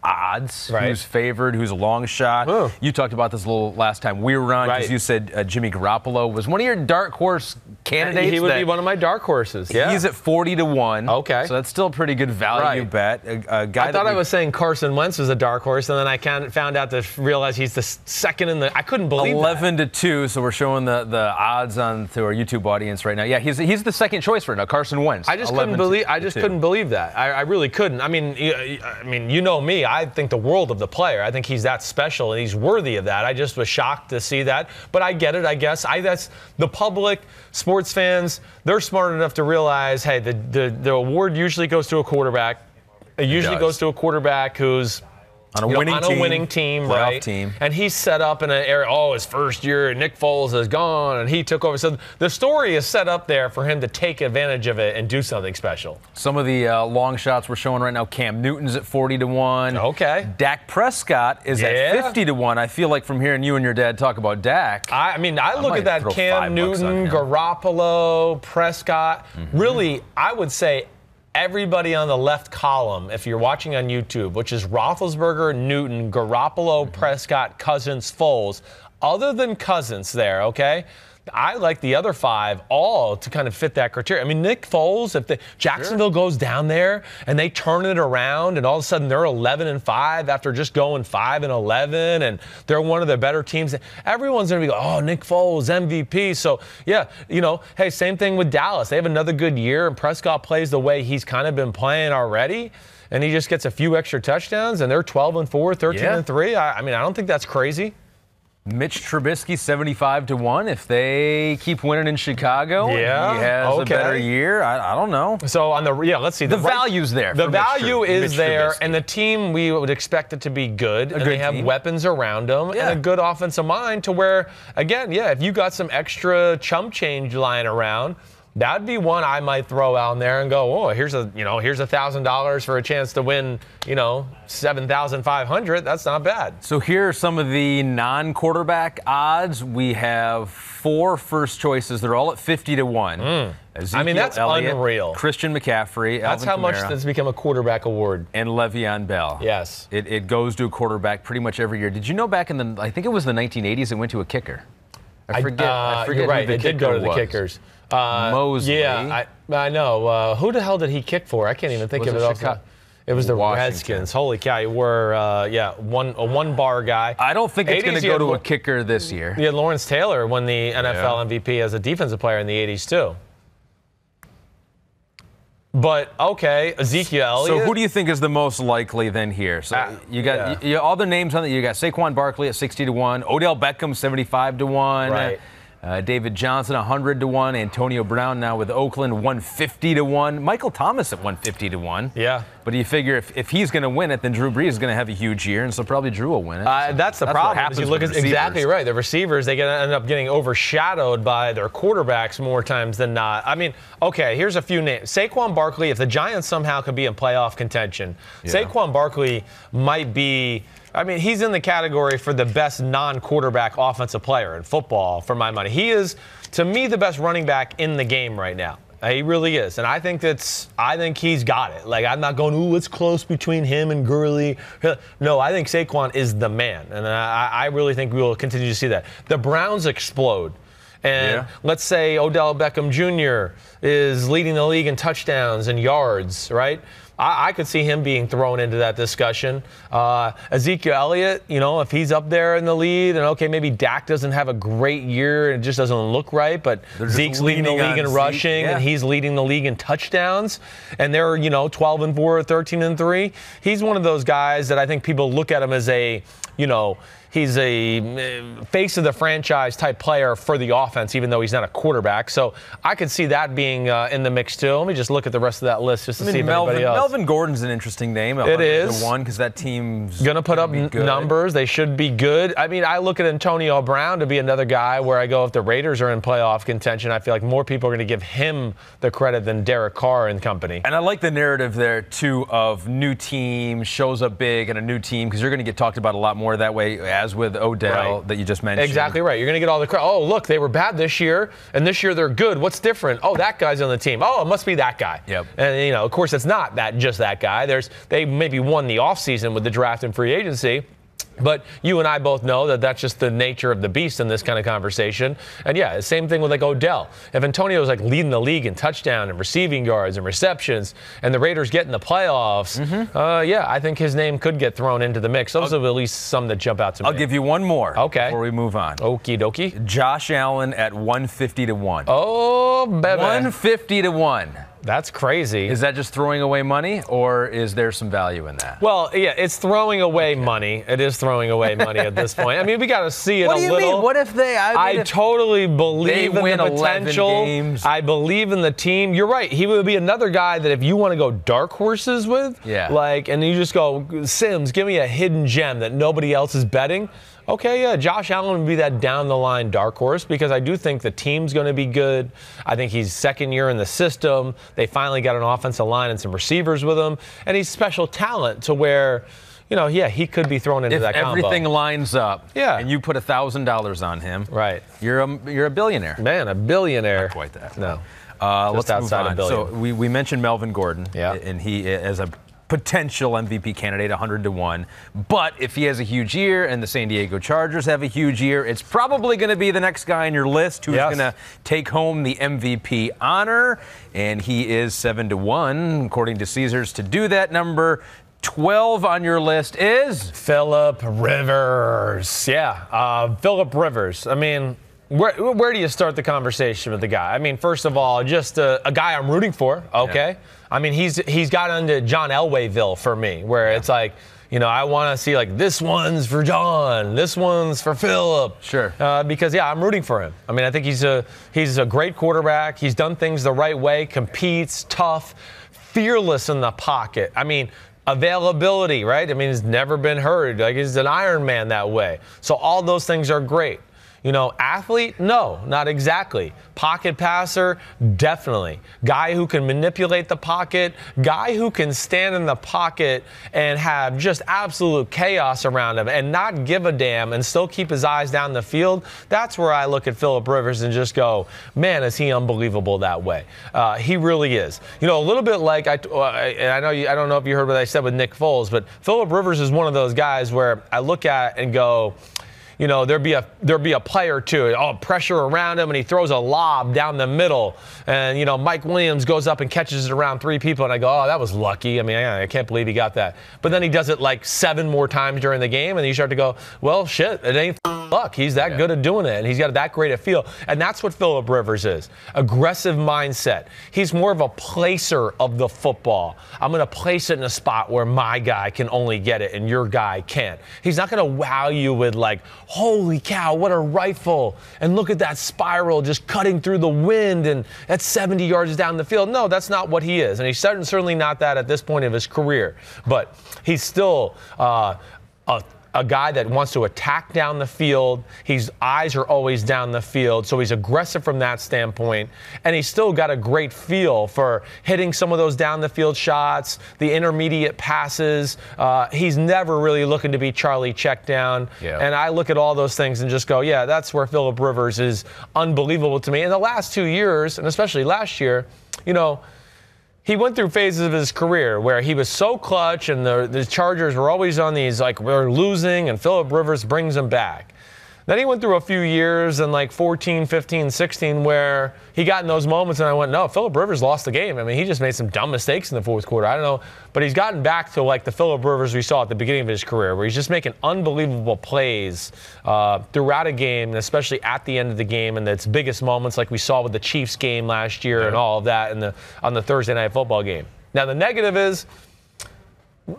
odds, right. Who's favored, who's a long shot. Ooh. You talked about this a little last time we were on, because you said Jimmy Garoppolo was one of your dark horse candidates. He would be one of my dark horses. Yeah. He's at 40-1. Okay. So that's still a pretty good value bet. A guy I thought I was saying Carson Wentz was a dark horse, and then I found out to realize he's the second in the. I couldn't believe 11-2. So we're showing the odds on to our YouTube audience right now. Yeah, he's the second choice right now, Carson Wentz. I just couldn't believe that. I really couldn't. I mean, you know me. I think the world of the player. I think he's that special and he's worthy of that. I just was shocked to see that, but I get it. I guess that's the public, sports fans. They're smart enough to realize, hey, the award usually goes to a quarterback. It usually goes to a quarterback who's on a winning team, right? Team. And he's set up in an area. Oh, his first year, Nick Foles is gone, and he took over. So the story is set up there for him to take advantage of it and do something special. Some of the long shots we're showing right now. Cam Newton's at 40-1. Okay. Dak Prescott is at 50-1. I feel like from hearing you and your dad talk about Dak. I look at that Cam Newton, Garoppolo, Prescott. Mm-hmm. Really, I would say everybody on the left column, if you're watching on YouTube, which is Roethlisberger, Newton, Garoppolo, Prescott, Cousins, Foles, other than Cousins there, okay? I like the other five all to kind of fit that criteria. I mean, Nick Foles, if Jacksonville goes down there and they turn it around and all of a sudden they're 11-5 after just going 5-11 and they're one of the better teams, everyone's going to be like, oh, Nick Foles, MVP. So, yeah, hey, same thing with Dallas. They have another good year and Prescott plays the way he's kind of been playing already. And he just gets a few extra touchdowns and they're 12-4, 13-3. I mean, I don't think that's crazy. Mitch Trubisky, 75-1. If they keep winning in Chicago, he has a better year. I don't know. So let's see. The value's there. The value is there, and the team, we would expect it to be good. And they have weapons around them and a good offensive mind to where, again, if you got some extra chump change lying around, That'd be one I might throw out there and go, oh, here's $1,000 for a chance to win, $7,500. That's not bad. So here are some of the non-quarterback odds. We have 4 first choices. They're all at 50 to 1. That's Elliott, unreal. Christian McCaffrey, that's Alvin how Kamara, much that's become a quarterback award. And Le'Veon Bell. Yes. It goes to a quarterback pretty much every year. Did you know back in I think it was the 1980s, it went to a kicker? I forget you're right. Who the it did go to the was. Kickers. Mosley. Yeah, I know. Who the hell did he kick for? I can't even think of it. It was the Washington. Redskins. Holy cow! You were a one-bar guy. I don't think it's going to go to a kicker this year. Yeah, Lawrence Taylor won the NFL MVP as a defensive player in the 80s too. But, okay, Ezekiel Elliott. So who do you think is the most likely then here? So you got all the names on it. You got Saquon Barkley at 60 to 1, Odell Beckham 75 to 1, right. David Johnson 100 to 1, Antonio Brown now with Oakland 150 to 1, Michael Thomas at 150 to 1. Yeah. But you figure if he's going to win it, then Drew Brees is going to have a huge year, and so probably Drew will win it. That's the problem. You look at exactly right. The receivers, they end up getting overshadowed by their quarterbacks more times than not. I mean, okay, here's a few names. Saquon Barkley, if the Giants somehow could be in playoff contention, Saquon Barkley might be. I mean, he's in the category for the best non-quarterback offensive player in football, for my money. He is, to me, the best running back in the game right now. He really is. And I think he's got it. Like, I'm not going, ooh, it's close between him and Gurley. No, I think Saquon is the man. And I really think we will continue to see that. The Browns explode. And let's say Odell Beckham Jr. is leading the league in touchdowns and yards, right? I could see him being thrown into that discussion. Ezekiel Elliott, if he's up there in the lead, and okay, maybe Dak doesn't have a great year, it just doesn't look right, but Zeke's leading the league in rushing, and he's leading the league in touchdowns, and they're 12-4, 13-3. He's one of those guys that I think people look at him as a, he's a face of the franchise type player for the offense, even though he's not a quarterback. So I could see that being in the mix too. Let me just look at the rest of that list just to see if anybody else. Melvin Gordon's an interesting name. It is. One because that team's going to put up numbers. They should be good. I mean, I look at Antonio Brown to be another guy where I go, if the Raiders are in playoff contention, I feel like more people are going to give him the credit than Derek Carr and company. And I like the narrative there too of new team shows up big and a new team, because you're going to get talked about a lot more that way, as with Odell that you just mentioned. Exactly right. You're going to get all the credit. Oh, look, they were bad this year, and this year they're good. What's different? Oh, that guy's on the team. Oh, it must be that guy. Yep. And, of course, it's not just that guy. They maybe won the offseason with the draft and free agency. But you and I both know that that's just the nature of the beast in this kind of conversation. And, yeah, same thing with, like, Odell. If Antonio's, like, leading the league in touchdown and receiving yards and receptions, and the Raiders get in the playoffs, I think his name could get thrown into the mix. Those are at least some that jump out to me. I'll give you one more before we move on. Okie dokie. Josh Allen at 150 to 1. Oh, baby. 150 to 1. That's crazy. Is that just throwing away money, or is there some value in that? Well, yeah, it's throwing away money. It is throwing away money at this point. I mean, we got to see it a little. What do you mean? What if they? I totally believe in the potential. Games. I believe in the team. You're right. He would be another guy that if you want to go dark horses with, and you just go, Simms, give me a hidden gem that nobody else is betting. Okay, yeah, Josh Allen would be that down-the-line dark horse, because I do think the team's going to be good. I think he's second year in the system. They finally got an offensive line and some receivers with him. And he's special talent to where, he could be thrown into that combo. If everything lines up and you put $1,000 on him, you're a billionaire. Man, a billionaire. Not quite that. No. Let's move on. $1 billion. So we mentioned Melvin Gordon, and he as a potential MVP candidate, 100 to 1. But if he has a huge year and the San Diego Chargers have a huge year, it's probably going to be the next guy on your list who's going to take home the MVP honor. And he is 7 to 1, according to Caesars, to do that. Number 12 on your list is Phillip Rivers. Yeah, Phillip Rivers. I mean, where do you start the conversation with the guy? I mean, first of all, just a guy I'm rooting for, okay? Yeah. I mean, he's got into John Elwayville for me, where it's like, I want to see, like, this one's for John, this one's for Phillip. Sure. Because, I'm rooting for him. I mean, I think he's a great quarterback. He's done things the right way, competes, tough, fearless in the pocket. I mean, availability, right? I mean, he's never been hurt. Like, he's an Iron Man that way. So all those things are great. Athlete? No, not exactly. Pocket passer? Definitely. Guy who can manipulate the pocket, guy who can stand in the pocket and have just absolute chaos around him and not give a damn and still keep his eyes down the field. That's where I look at Phillip Rivers and just go, man, is he unbelievable that way. He really is. A little bit like, I don't know if you heard what I said with Nick Foles, but Phillip Rivers is one of those guys where I look at and go, there'd be a play or two, pressure around him, and he throws a lob down the middle, and Mike Williams goes up and catches it around 3 people, and I go, oh, that was lucky. I mean, I can't believe he got that. But then he does it like 7 more times during the game, and you start to go, well, shit, it ain't luck. He's that good at doing it, and he's got that great a feel, and that's what Phillip Rivers is. Aggressive mindset. He's more of a placer of the football. I'm going to place it in a spot where my guy can only get it and your guy can't. He's not going to wow you with like, holy cow, what a rifle. And look at that spiral just cutting through the wind, and that's 70 yards down the field. No, that's not what he is. And he's certainly not that at this point of his career. But he's still a guy that wants to attack down the field. His eyes are always down the field, so he's aggressive from that standpoint. And he's still got a great feel for hitting some of those down the field shots, the intermediate passes. He's never really looking to be Charlie check down. Yeah. And I look at all those things and just go, yeah, that's where Phillip Rivers is unbelievable to me. In the last 2 years, and especially last year, he went through phases of his career where he was so clutch, and the Chargers were always on these, like, we're losing, and Phillip Rivers brings them back. Then he went through a few years in like 14, 15, 16 where he got in those moments and I went, no, Phillip Rivers lost the game. I mean, he just made some dumb mistakes in the fourth quarter. I don't know. But he's gotten back to like the Phillip Rivers we saw at the beginning of his career where he's just making unbelievable plays throughout a game, and especially at the end of the game and its biggest moments like we saw with the Chiefs game last year and all of that on the Thursday Night Football game. Now, the negative is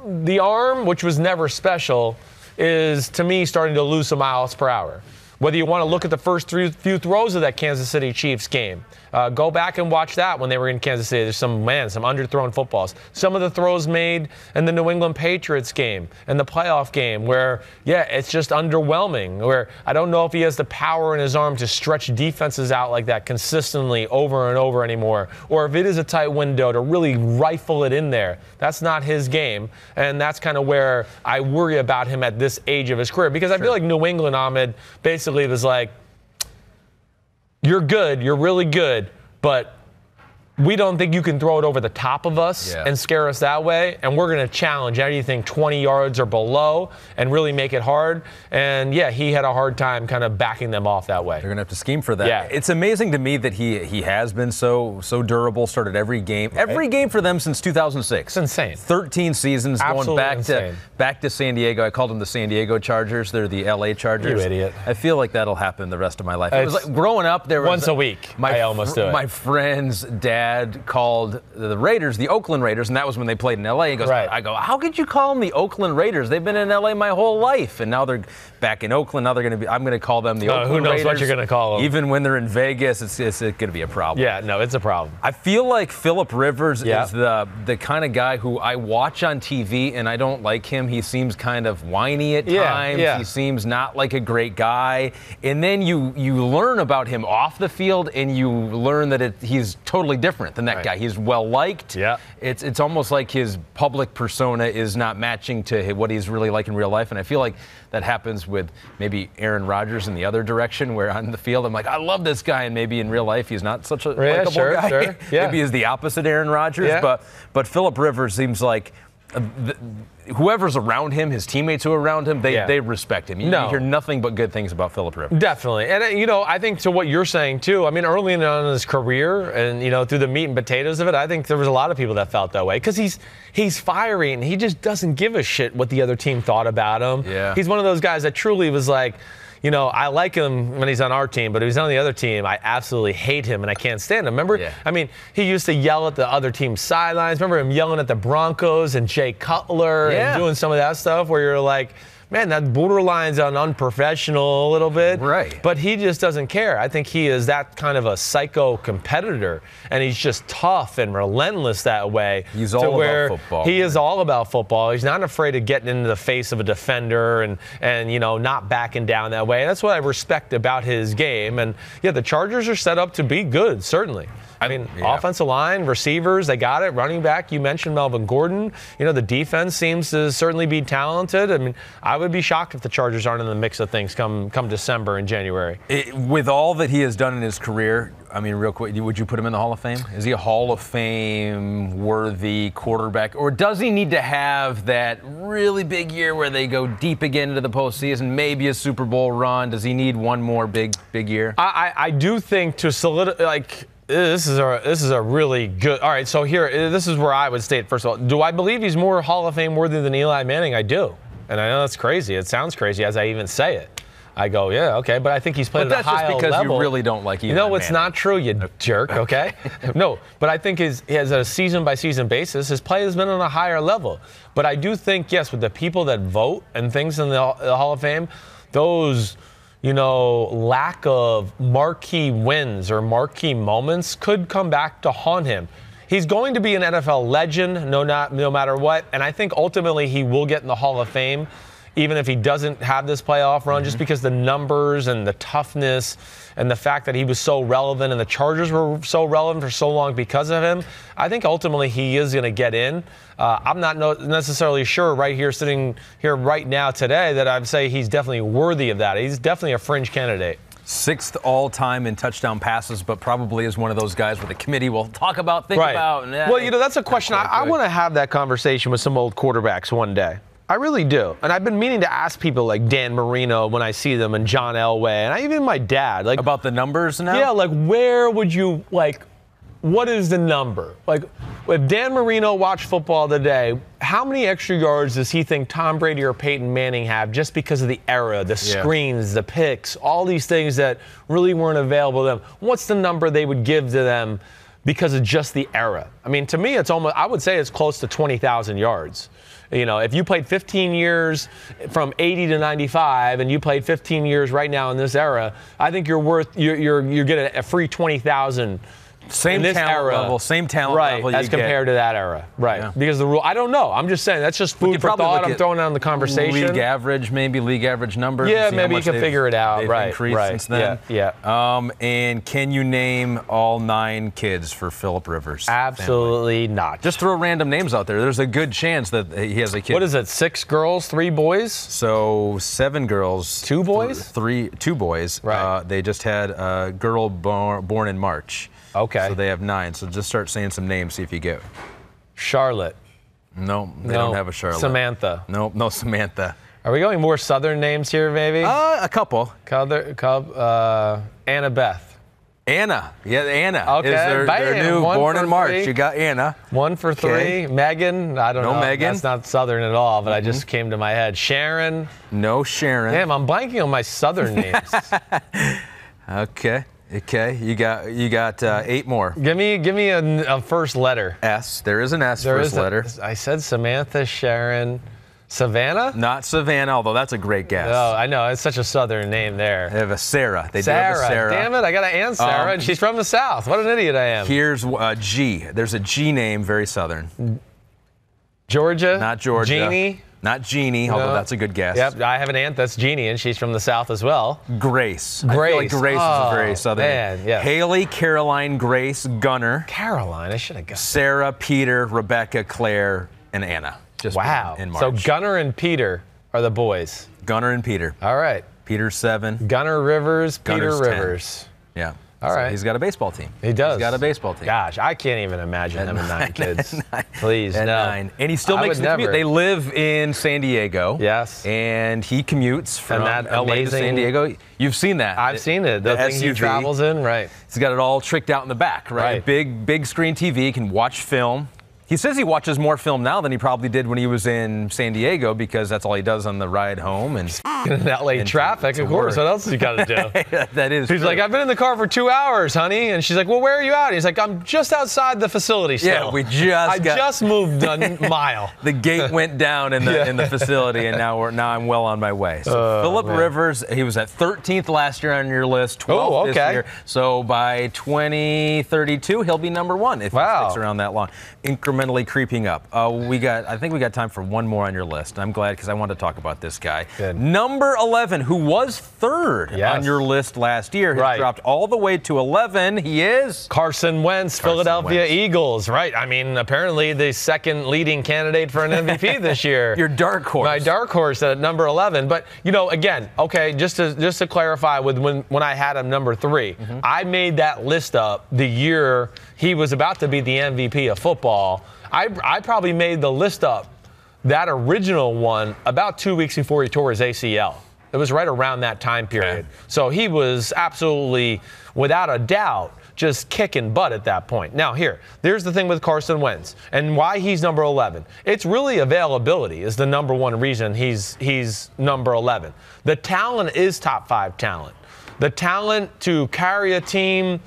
the arm, which was never special, is, to me, starting to lose some miles per hour. Whether you want to look at the first few throws of that Kansas City Chiefs game, go back and watch that when they were in Kansas City. There's some underthrown footballs. Some of the throws made in the New England Patriots game and the playoff game where, yeah, it's just underwhelming, where I don't know if he has the power in his arm to stretch defenses out like that consistently over and over anymore, or if it is a tight window to really rifle it in there. That's not his game, and that's kind of where I worry about him at this age of his career, because I feel like New England, Ahmed, basically was like, you're good, you're really good, but we don't think you can throw it over the top of us and scare us that way, and we're going to challenge anything 20 yards or below and really make it hard. And, yeah, he had a hard time kind of backing them off that way. They're going to have to scheme for that. Yeah. It's amazing to me that he has been so durable, started every game. Right. Every game for them since 2006. It's insane. 13 seasons. Absolutely going back to San Diego. I called them the San Diego Chargers. They're the LA Chargers. You idiot. I feel like that'll happen the rest of my life. It was like growing up, there was once a week. I almost do it. My friend's dad called the Raiders the Oakland Raiders, and that was when they played in LA. He goes, I go, how could you call them the Oakland Raiders? They've been in LA my whole life, and now they're back in Oakland. Now I'm going to call them the Oakland Raiders. Who knows what you're going to call them? Even when they're in Vegas, it's going to be a problem. Yeah, no, it's a problem. I feel like Phillip Rivers is the kind of guy who I watch on TV, and I don't like him. He seems kind of whiny at times. Yeah. He seems not like a great guy. And then you learn about him off the field, and you learn that he's totally different than that guy. He's well-liked. Yeah. It's almost like his public persona is not matching to what he's really like in real life, and I feel like that happens with maybe Aaron Rodgers in the other direction, where on the field I'm like, I love this guy, and maybe in real life he's not such a likable guy. Sure. Yeah. Maybe he's the opposite Aaron Rodgers, but Phillip Rivers seems like whoever's around him, his teammates who are around him, they respect him. You hear nothing but good things about Phillip Rivers. Definitely. And, I think to what you're saying, too, I mean, early on in his career and, through the meat and potatoes of it, I think there was a lot of people that felt that way because he's fiery and he just doesn't give a shit what the other team thought about him. Yeah. He's one of those guys that truly was like, I like him when he's on our team, but if he's on the other team, I absolutely hate him and I can't stand him. Remember? Yeah. I mean, he used to yell at the other team's sidelines. Remember him yelling at the Broncos and Jay Cutler and doing some of that stuff where you're like, man, that borderline's on unprofessional a little bit. Right. But he just doesn't care. I think he is that kind of a psycho competitor, and he's just tough and relentless that way. He's all about football. He is all about football. He's not afraid of getting into the face of a defender and you know, not backing down that way. And that's what I respect about his game. And yeah, the Chargers are set up to be good, certainly. I mean, offensive line, receivers, they got it. Running back, you mentioned Melvin Gordon. You know, the defense seems to certainly be talented. I mean, I would be shocked if the Chargers aren't in the mix of things come December and January. With all that he has done in his career, I mean, real quick, would you put him in the Hall of Fame? Is he a Hall of Fame worthy quarterback? Or does he need to have that really big year where they go deep again into the postseason, maybe a Super Bowl run? Does he need one more big year? I do think to solidify, like, this is a really good. All right, so here, this is where I would state, first of all, do I believe he's more Hall of Fame worthy than Eli Manning? I do. And I know that's crazy. It sounds crazy as I even say it. I go, yeah, okay, but I think he's played at a high level. But that's just because you really don't like Eli Manning. No, it's not true, you jerk, okay? No, but I think he has a season-by-season basis, his play has been on a higher level. But I do think, yes, with the people that vote and things in the Hall of Fame, those, you know, lack of marquee wins or marquee moments could come back to haunt him. He's going to be an NFL legend no matter what, and I think ultimately he will get in the Hall of Fame, even if he doesn't have this playoff run, just because the numbers and the toughness and the fact that he was so relevant and the Chargers were so relevant for so long because of him. I think ultimately he is going to get in. I'm not necessarily sure right here, sitting here right now today, that I'd say he's definitely worthy of that. He's definitely a fringe candidate. 6th all-time in touchdown passes, but probably is one of those guys where the committee will talk about, think about. And, well, you know, that's a question. I want to have that conversation with some old quarterbacks one day. I really do. And I've been meaning to ask people like Dan Marino when I see them and John Elway and even my dad. Like, about the numbers now? Yeah, like where would you, like, what is the number? Like, if Dan Marino watched football today, how many extra yards does he think Tom Brady or Peyton Manning have just because of the era, the screens, the picks, all these things that really weren't available to them? What's the number they would give to them because of just the era? I mean, to me, it's almost, I would say it's close to 20,000 yards. You know, if you played 15 years from 80 to 95 and you played 15 years right now in this era, I think you're getting a free 20,000. Same talent level, same talent level as compared to that era, because the rule, I don't know. I'm just saying that's just food for thought. I'm throwing out in the conversation. League average, maybe league average number. Yeah, maybe you can figure it out. Increased since then. Yeah. And can you name all 9 kids for Phillip Rivers? Absolutely not. Just throw random names out there. There's a good chance that he has a kid. What is it? 6 girls, 3 boys? So 7 girls, 2 boys, 2 boys. Right. They just had a girl born in March. Okay. So they have 9. So just start saying some names, see if you get. Charlotte. No, they don't have a Charlotte. Samantha. No Samantha. Are we going more Southern names here, maybe? A couple. Annabeth. Anna. Yeah, Anna. Okay. Is their new born in March. 3. You got Anna. 1 for 3. Okay. Megan. I don't know. No Megan. That's not Southern at all, but I just came to my head. Sharon. No Sharon. Damn, I'm blanking on my Southern names. Okay, you got 8 more. Give me a first letter. S. There is an S first letter. I said Samantha, Sharon, Savannah? Not Savannah, although that's a great guess. Oh, I know. It's such a Southern name there. They have a Sarah. They do have a Sarah. Damn it, I got an Aunt Sarah, and she's from the South. What an idiot I am. Here's G. There's a G name, very Southern. Georgia? Not Georgia. Jeannie? Not Jeannie, although that's a good guess. Yep, I have an aunt that's Jeannie, and she's from the South as well. Grace. Grace. I feel like Grace is a very Southern name. Yes. Haley, Caroline, Grace, Gunner. Caroline, I should have guessed. Sarah, Peter, Rebecca, Claire, and Anna. Just wow. In March. So Gunner and Peter are the boys. Gunner and Peter. All right. Peter's 7. Gunner Rivers, Gunner's Peter Rivers. 10. Yeah. All right. He's got a baseball team. He does. He's got a baseball team. Gosh, I can't even imagine having 9 kids. Please, no. 9. And he still makes the commute. They live in San Diego. Yes. And he commutes from that LA to San Diego. You've seen that. I've seen it. The thing SUV. he travels in, right. He's got it all tricked out in the back, right? Big screen TV. He can watch film. He says he watches more film now than he probably did when he was in San Diego because that's all he does on the ride home. And in that late traffic, of course. What else you got to do? That is He's true. like, I've been in the car for 2 hours, honey. And she's like, well, where are you at? He's like, I'm just outside the facility still. Yeah, I just moved a mile. The gate went down in the facility, and now I'm well on my way. So Phillip Rivers, he was at 13th last year on your list, 12th this year. So by 2032, he'll be number 1 if he sticks around that long. Incrementally creeping up. I think we got time for one more on your list. I'm glad because I wanted to talk about this guy. Good. Number 11, who was 3rd on your list last year. He dropped all the way to 11. He is Carson Wentz, Philadelphia Eagles. Right. I mean, apparently the second leading candidate for an MVP this year. Your dark horse. My dark horse at number 11. But, again, okay, just to clarify with when I had him number 3, I made that list up the year he was about to be the MVP of football. I probably made the list up, that original one, about 2 weeks before he tore his ACL. It was right around that time period. Okay. So he was absolutely, without a doubt, just kicking butt at that point. Now, there's the thing with Carson Wentz and why he's number 11. It's really availability is the number 1 reason he's number 11. The talent is top 5 talent. The talent to carry a team,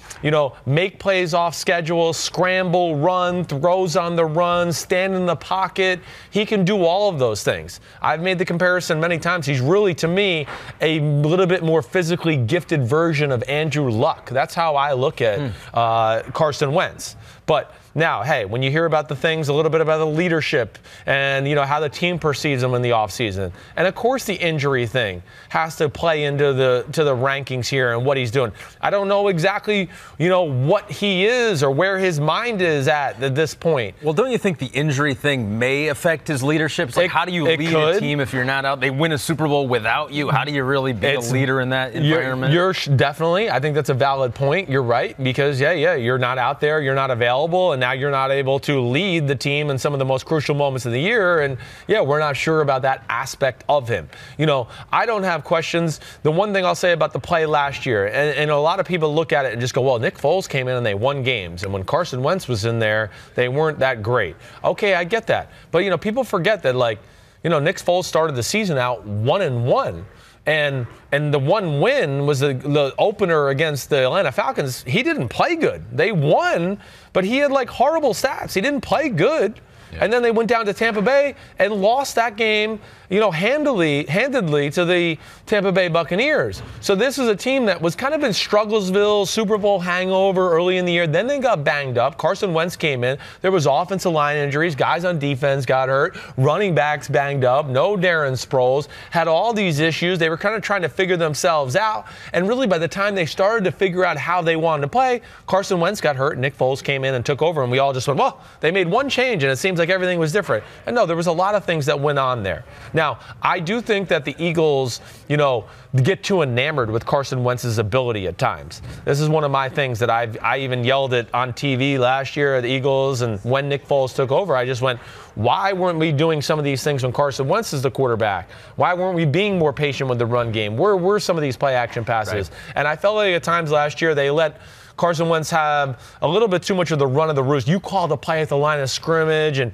make plays off schedule, scramble, run, throws on the run, stand in the pocket. He can do all of those things. I've made the comparison many times. He's really, to me, a little bit more physically gifted version of Andrew Luck. That's how I look at Carson Wentz. But now, hey, when you hear about the things, a little bit about the leadership and, how the team perceives him in the offseason. And, of course, the injury thing has to play into the rankings here and what he's doing. I don't know exactly, what he is or where his mind is at this point. Well, don't you think the injury thing may affect his leadership? It's like, how do you lead a team if you're not out? They win a Super Bowl without you. How do you really be a leader in that environment? You're definitely. I think that's a valid point. You're right because, you're not out there. You're not available. And now you're not able to lead the team in some of the most crucial moments of the year. And, we're not sure about that aspect of him. I don't have questions. The one thing I'll say about the play last year, and a lot of people look at it and just go, well, Nick Foles came in and they won games. And when Carson Wentz was in there, they weren't that great. Okay, I get that. But, people forget that, Nick Foles started the season out 1-1. And the one win was the opener against the Atlanta Falcons. He didn't play good. They won, but he had horrible stats. He didn't play good. Yeah. And then they went down to Tampa Bay and lost that game, handedly to the Tampa Bay Buccaneers. So this is a team that was kind of in Strugglesville, Super Bowl hangover early in the year. Then they got banged up. Carson Wentz came in. There was offensive line injuries. Guys on defense got hurt. Running backs banged up. No Darren Sproles. Had all these issues. They were kind of trying to figure themselves out. And really, by the time they started to figure out how they wanted to play, Carson Wentz got hurt. Nick Foles came in and took over. And we all just went, well, they made one change, and it seems like everything was different. And no, there was a lot of things that went on there. Now, I do think that the Eagles, get too enamored with Carson Wentz's ability at times. This is one of my things that I even yelled at on TV last year at the Eagles, and when Nick Foles took over, I just went, why weren't we doing some of these things when Carson Wentz is the quarterback? Why weren't we being more patient with the run game? Where were some of these play action passes? Right. And I felt like at times last year they let Carson Wentz have a little bit too much of the run of the roost. You call the play at the line of scrimmage, and,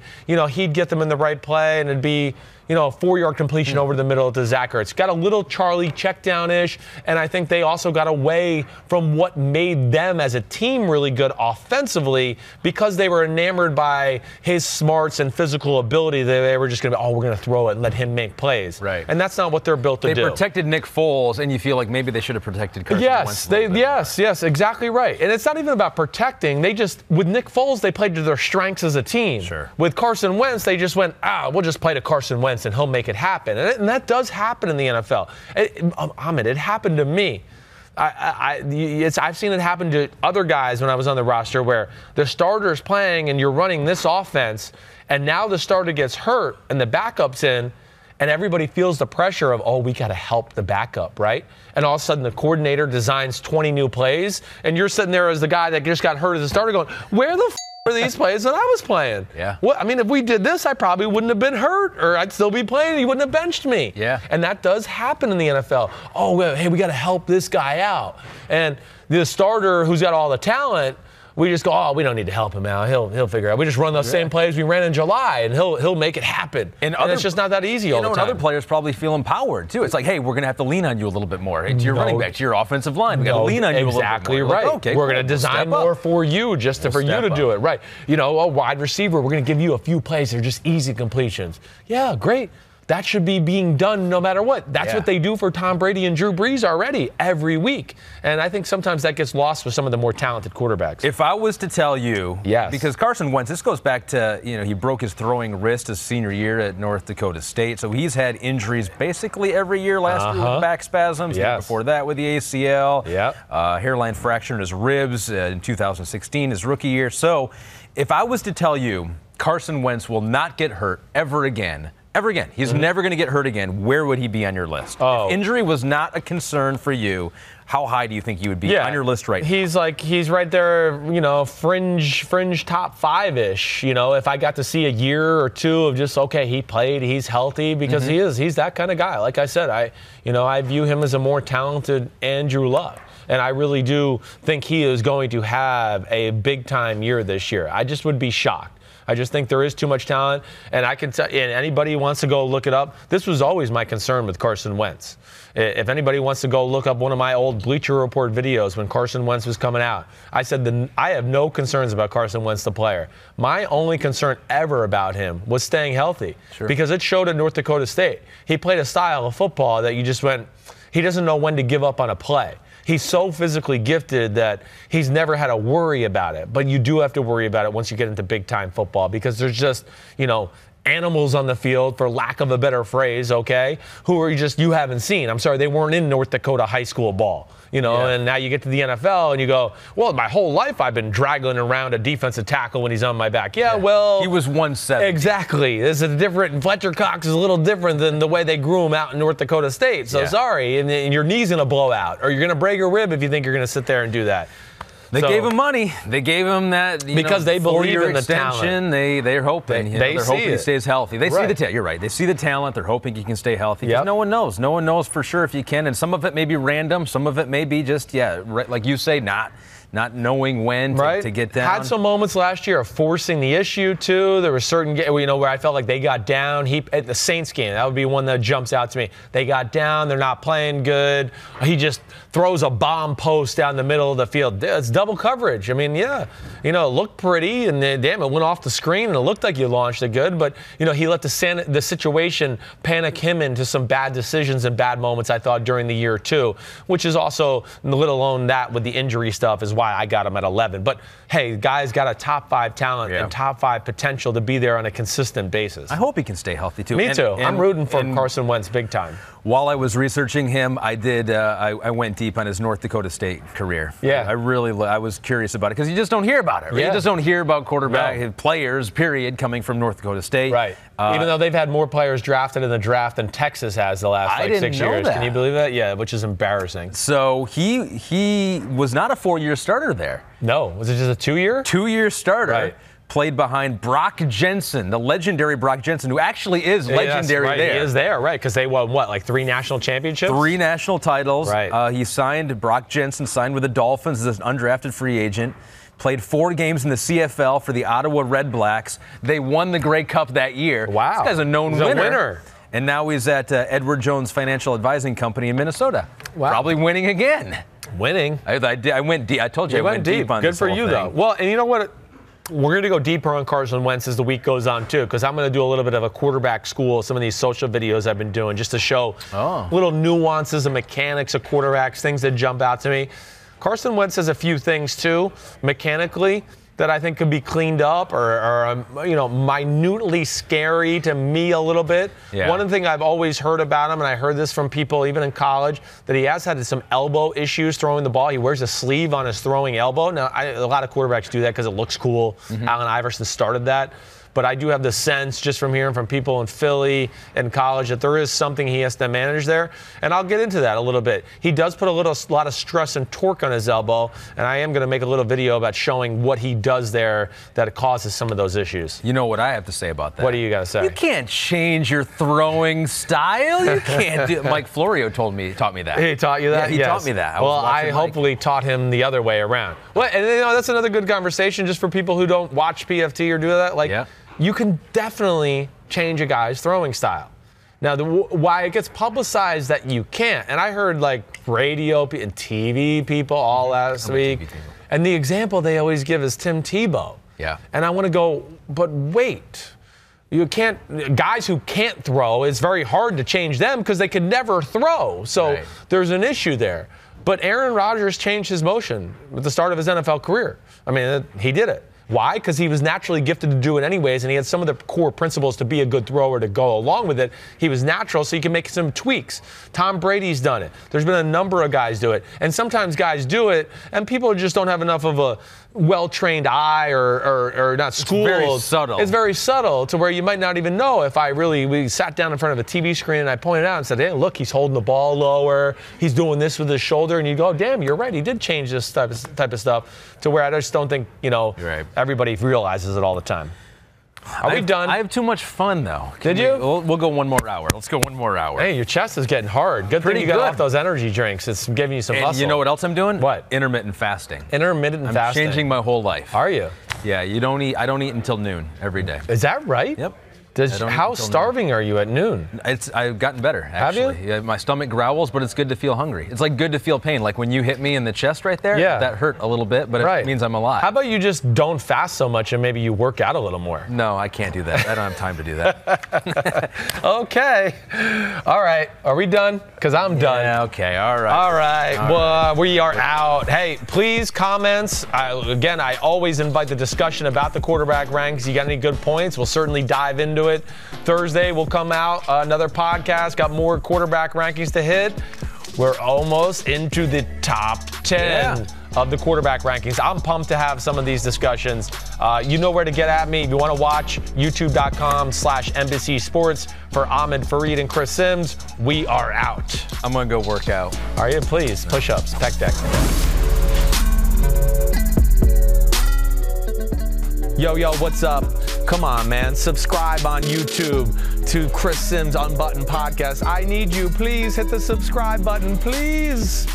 he'd get them in the right play, and it'd be, a 4-yard completion over the middle to Zach Ertz. Got a little Charlie check down-ish, and I think they also got away from what made them as a team really good offensively because they were enamored by his smarts and physical ability. They were just going to be, we're going to throw it and let him make plays. Right. And that's not what they're built to do. They protected Nick Foles, and you feel like maybe they should have protected Carson Wentz. Yes, exactly right. And it's not even about protecting. With Nick Foles, they played to their strengths as a team. Sure. With Carson Wentz, they just went, we'll just play to Carson Wentz and he'll make it happen. And that does happen in the NFL. Ahmed, it happened to me. I've seen it happen to other guys when I was on the roster where the starter's playing and you're running this offense, and now the starter gets hurt and the backup's in, and everybody feels the pressure of, we got to help the backup, right? And all of a sudden the coordinator designs 20 new plays, and you're sitting there as the guy that just got hurt as a starter going, where the were these plays that I was playing? Yeah. Well, if we did this, I probably wouldn't have been hurt, or I'd still be playing. He wouldn't have benched me. Yeah. And that does happen in the NFL. Hey, we got to help this guy out. And the starter who's got all the talent we just go, oh, we don't need to help him out. He'll figure it out. We just run those same plays we ran in July, and he'll make it happen. And it's just not that easy all the time. And other players probably feel empowered, too. It's like, hey, we're going to have to lean on you a little bit more. To your running back, to your offensive line. We got to lean on you a little bit more. Exactly right. Like, okay, we're going to design more for you just for you to do it. Right. A wide receiver, we're going to give you a few plays that are just easy completions. Yeah, great. That should be being done no matter what. That's what they do for Tom Brady and Drew Brees already every week. And I think sometimes that gets lost with some of the more talented quarterbacks. If I was to tell you, because Carson Wentz, this goes back to, he broke his throwing wrist his senior year at North Dakota State. So he's had injuries basically every year. Last year with back spasms. Before that with the ACL. Hairline fracture in his ribs in 2016, his rookie year. So if I was to tell you Carson Wentz will not get hurt ever again, he's never going to get hurt again, where would he be on your list? If injury was not a concern for you, how high do you think you would be on your list right now? He's right there, fringe top 5-ish. If I got to see a year or two of just, okay, he played, he's healthy, because he's that kind of guy. Like I said, I view him as a more talented Andrew Luck. And I really do think he is going to have a big-time year this year. I just would be shocked. I just think there is too much talent, and I can tell. And anybody who wants to go look it up, this was always my concern with Carson Wentz. If anybody wants to go look up one of my old Bleacher Report videos when Carson Wentz was coming out, I said I have no concerns about Carson Wentz, the player. My only concern ever about him was staying healthy, because it showed at North Dakota State. He played a style of football that you just went, he doesn't know when to give up on a play. He's so physically gifted that he's never had to worry about it. But you do have to worry about it once you get into big-time football, because there's just, animals on the field, for lack of a better phrase, okay, who are you haven't seen. I'm sorry, they weren't in North Dakota high school ball, and now you get to the NFL and you go, well, my whole life I've been dragging around a defensive tackle when he's on my back. Well. He was 170. Exactly. This is different. Fletcher Cox is a little different than the way they grew him out in North Dakota State. So sorry, and your knee's going to blow out, or you're going to break a rib if you think you're going to sit there and do that. They gave him money. They gave him that because they believe in the extension. They're hoping. They're hoping he stays healthy. They see the talent. You're right. They see the talent. They're hoping he can stay healthy. No one knows. No one knows for sure if you can. And some of it may be random. Some of it may be just like you say, not knowing when to get down. Had some moments last year of forcing the issue too. There were certain where I felt like they got down. At the Saints game, that would be one that jumps out to me. They got down. They're not playing good. He just throws a bomb post down the middle of the field. It's double coverage. I mean, it looked pretty, and damn, it went off the screen, and it looked like you launched it good. But he let the situation panic him into some bad decisions and bad moments, I thought, during the year too, which is also, let alone that with the injury stuff, is why I got him at 11. But hey, guy's got a top 5 talent and top 5 potential to be there on a consistent basis. I hope he can stay healthy too. Me too. I'm rooting for Carson Wentz big time. While I was researching him, I did. I went deep on his North Dakota State career. I was curious about it, because you just don't hear about it. Right? You just don't hear about players, period, coming from North Dakota State. Right. Even though they've had more players drafted in the draft than Texas has the last 6 years. That. Can you believe that? Yeah, which is embarrassing. So he was not a 4-year starter there. No. Was it just a 2-year? 2-year starter. Right. Played behind Brock Jensen, the legendary Brock Jensen, who actually is legendary there. He is there, right, because they won, 3 national championships? 3 national titles. Right. Brock Jensen signed with the Dolphins as an undrafted free agent. Played 4 games in the CFL for the Ottawa Red Blacks. They won the Grey Cup that year. Wow. This guy's a known winner. And now he's at Edward Jones Financial Advising Company in Minnesota. Wow. Probably winning again. Winning? I went deep. I told you I went deep on this. Good for you, though. Well, and you know what? We're going to go deeper on Carson Wentz as the week goes on, too, because I'm going to do a little bit of a quarterback school, some of these social videos I've been doing, just to show little nuances and mechanics of quarterbacks, things that jump out to me. Carson Wentz has a few things, too, mechanically, that I think could be cleaned up or minutely scary to me a little bit. Yeah. One thing I've always heard about him, and I heard this from people even in college, that he has had some elbow issues throwing the ball. He wears a sleeve on his throwing elbow. Now, a lot of quarterbacks do that because it looks cool. Allen Iverson started that. but I do have the sense just from hearing from people in Philly and college that there is something he has to manage there, and I'll get into that a little bit. He does put a lot of stress and torque on his elbow, and I am going to make a little video about showing what he does there that causes some of those issues. You know what I have to say about that? What do you got to say? You can't change your throwing style. You can't do. Mike Florio taught me that. He taught you that? Yeah, he taught me that. I hopefully taught him the other way around. Well, and that's another good conversation just for people who don't watch PFT or do that. Like, you can definitely change a guy's throwing style. Now, why it gets publicized that you can't, and I heard like radio and TV people all last week, and the example they always give is Tim Tebow. Yeah. And I want to go, but wait. You can't, guys who can't throw, it's very hard to change them because they could never throw. So there's an issue there. But Aaron Rodgers changed his motion at the start of his NFL career. I mean, he did it. Why? Because he was naturally gifted to do it anyways, and he had some of the core principles to be a good thrower to go along with it. He was natural, so he can make some tweaks. Tom Brady's done it. There's been a number of guys do it. And sometimes guys do it, and people just don't have enough of a well-trained eye or not schooled. It's very subtle. It's very subtle to where you might not even know if we sat down in front of a TV screen and I pointed out and said, hey, look, he's holding the ball lower. He's doing this with his shoulder. And you go, damn, you're right. He did change this type of stuff to where I just don't think, everybody realizes it all the time. Are we done? I have too much fun, though. Did you? We'll go one more hour. Let's go one more hour. Hey, your chest is getting hard. Good thing you got off those energy drinks. It's giving you some muscle. You know what else I'm doing? What? Intermittent fasting. Intermittent fasting. I'm changing my whole life. Are you? Yeah, I don't eat until noon every day. Is that right? Yep. How starving are you at noon? I've gotten better, actually. Have you? Yeah, my stomach growls, but it's good to feel hungry. It's like good to feel pain. Like when you hit me in the chest right there, that hurt a little bit, but it means I'm alive. How about you just don't fast so much and maybe you work out a little more? No, I can't do that. I don't have time to do that. Okay. All right. Are we done? Because I'm done. Yeah, okay. All right. All right. Well, we are out. Hey, please, comments. Again, I always invite the discussion about the quarterback ranks. You got any good points? We'll certainly dive into it. Thursday will come out another podcast. Got more quarterback rankings to hit. We're almost into the top 10 of the quarterback rankings. I'm pumped to have some of these discussions. You know where to get at me. If you want to watch, youtube.com/NBC Sports. For Ahmed, Fareed, and Chris Simms, we are out. I'm going to go work out. Are you? Please. Push-ups. Pec deck. Yo, what's up? Come on, man. Subscribe on YouTube to Chris Simms Unbuttoned Podcast. I need you. Please hit the subscribe button, please.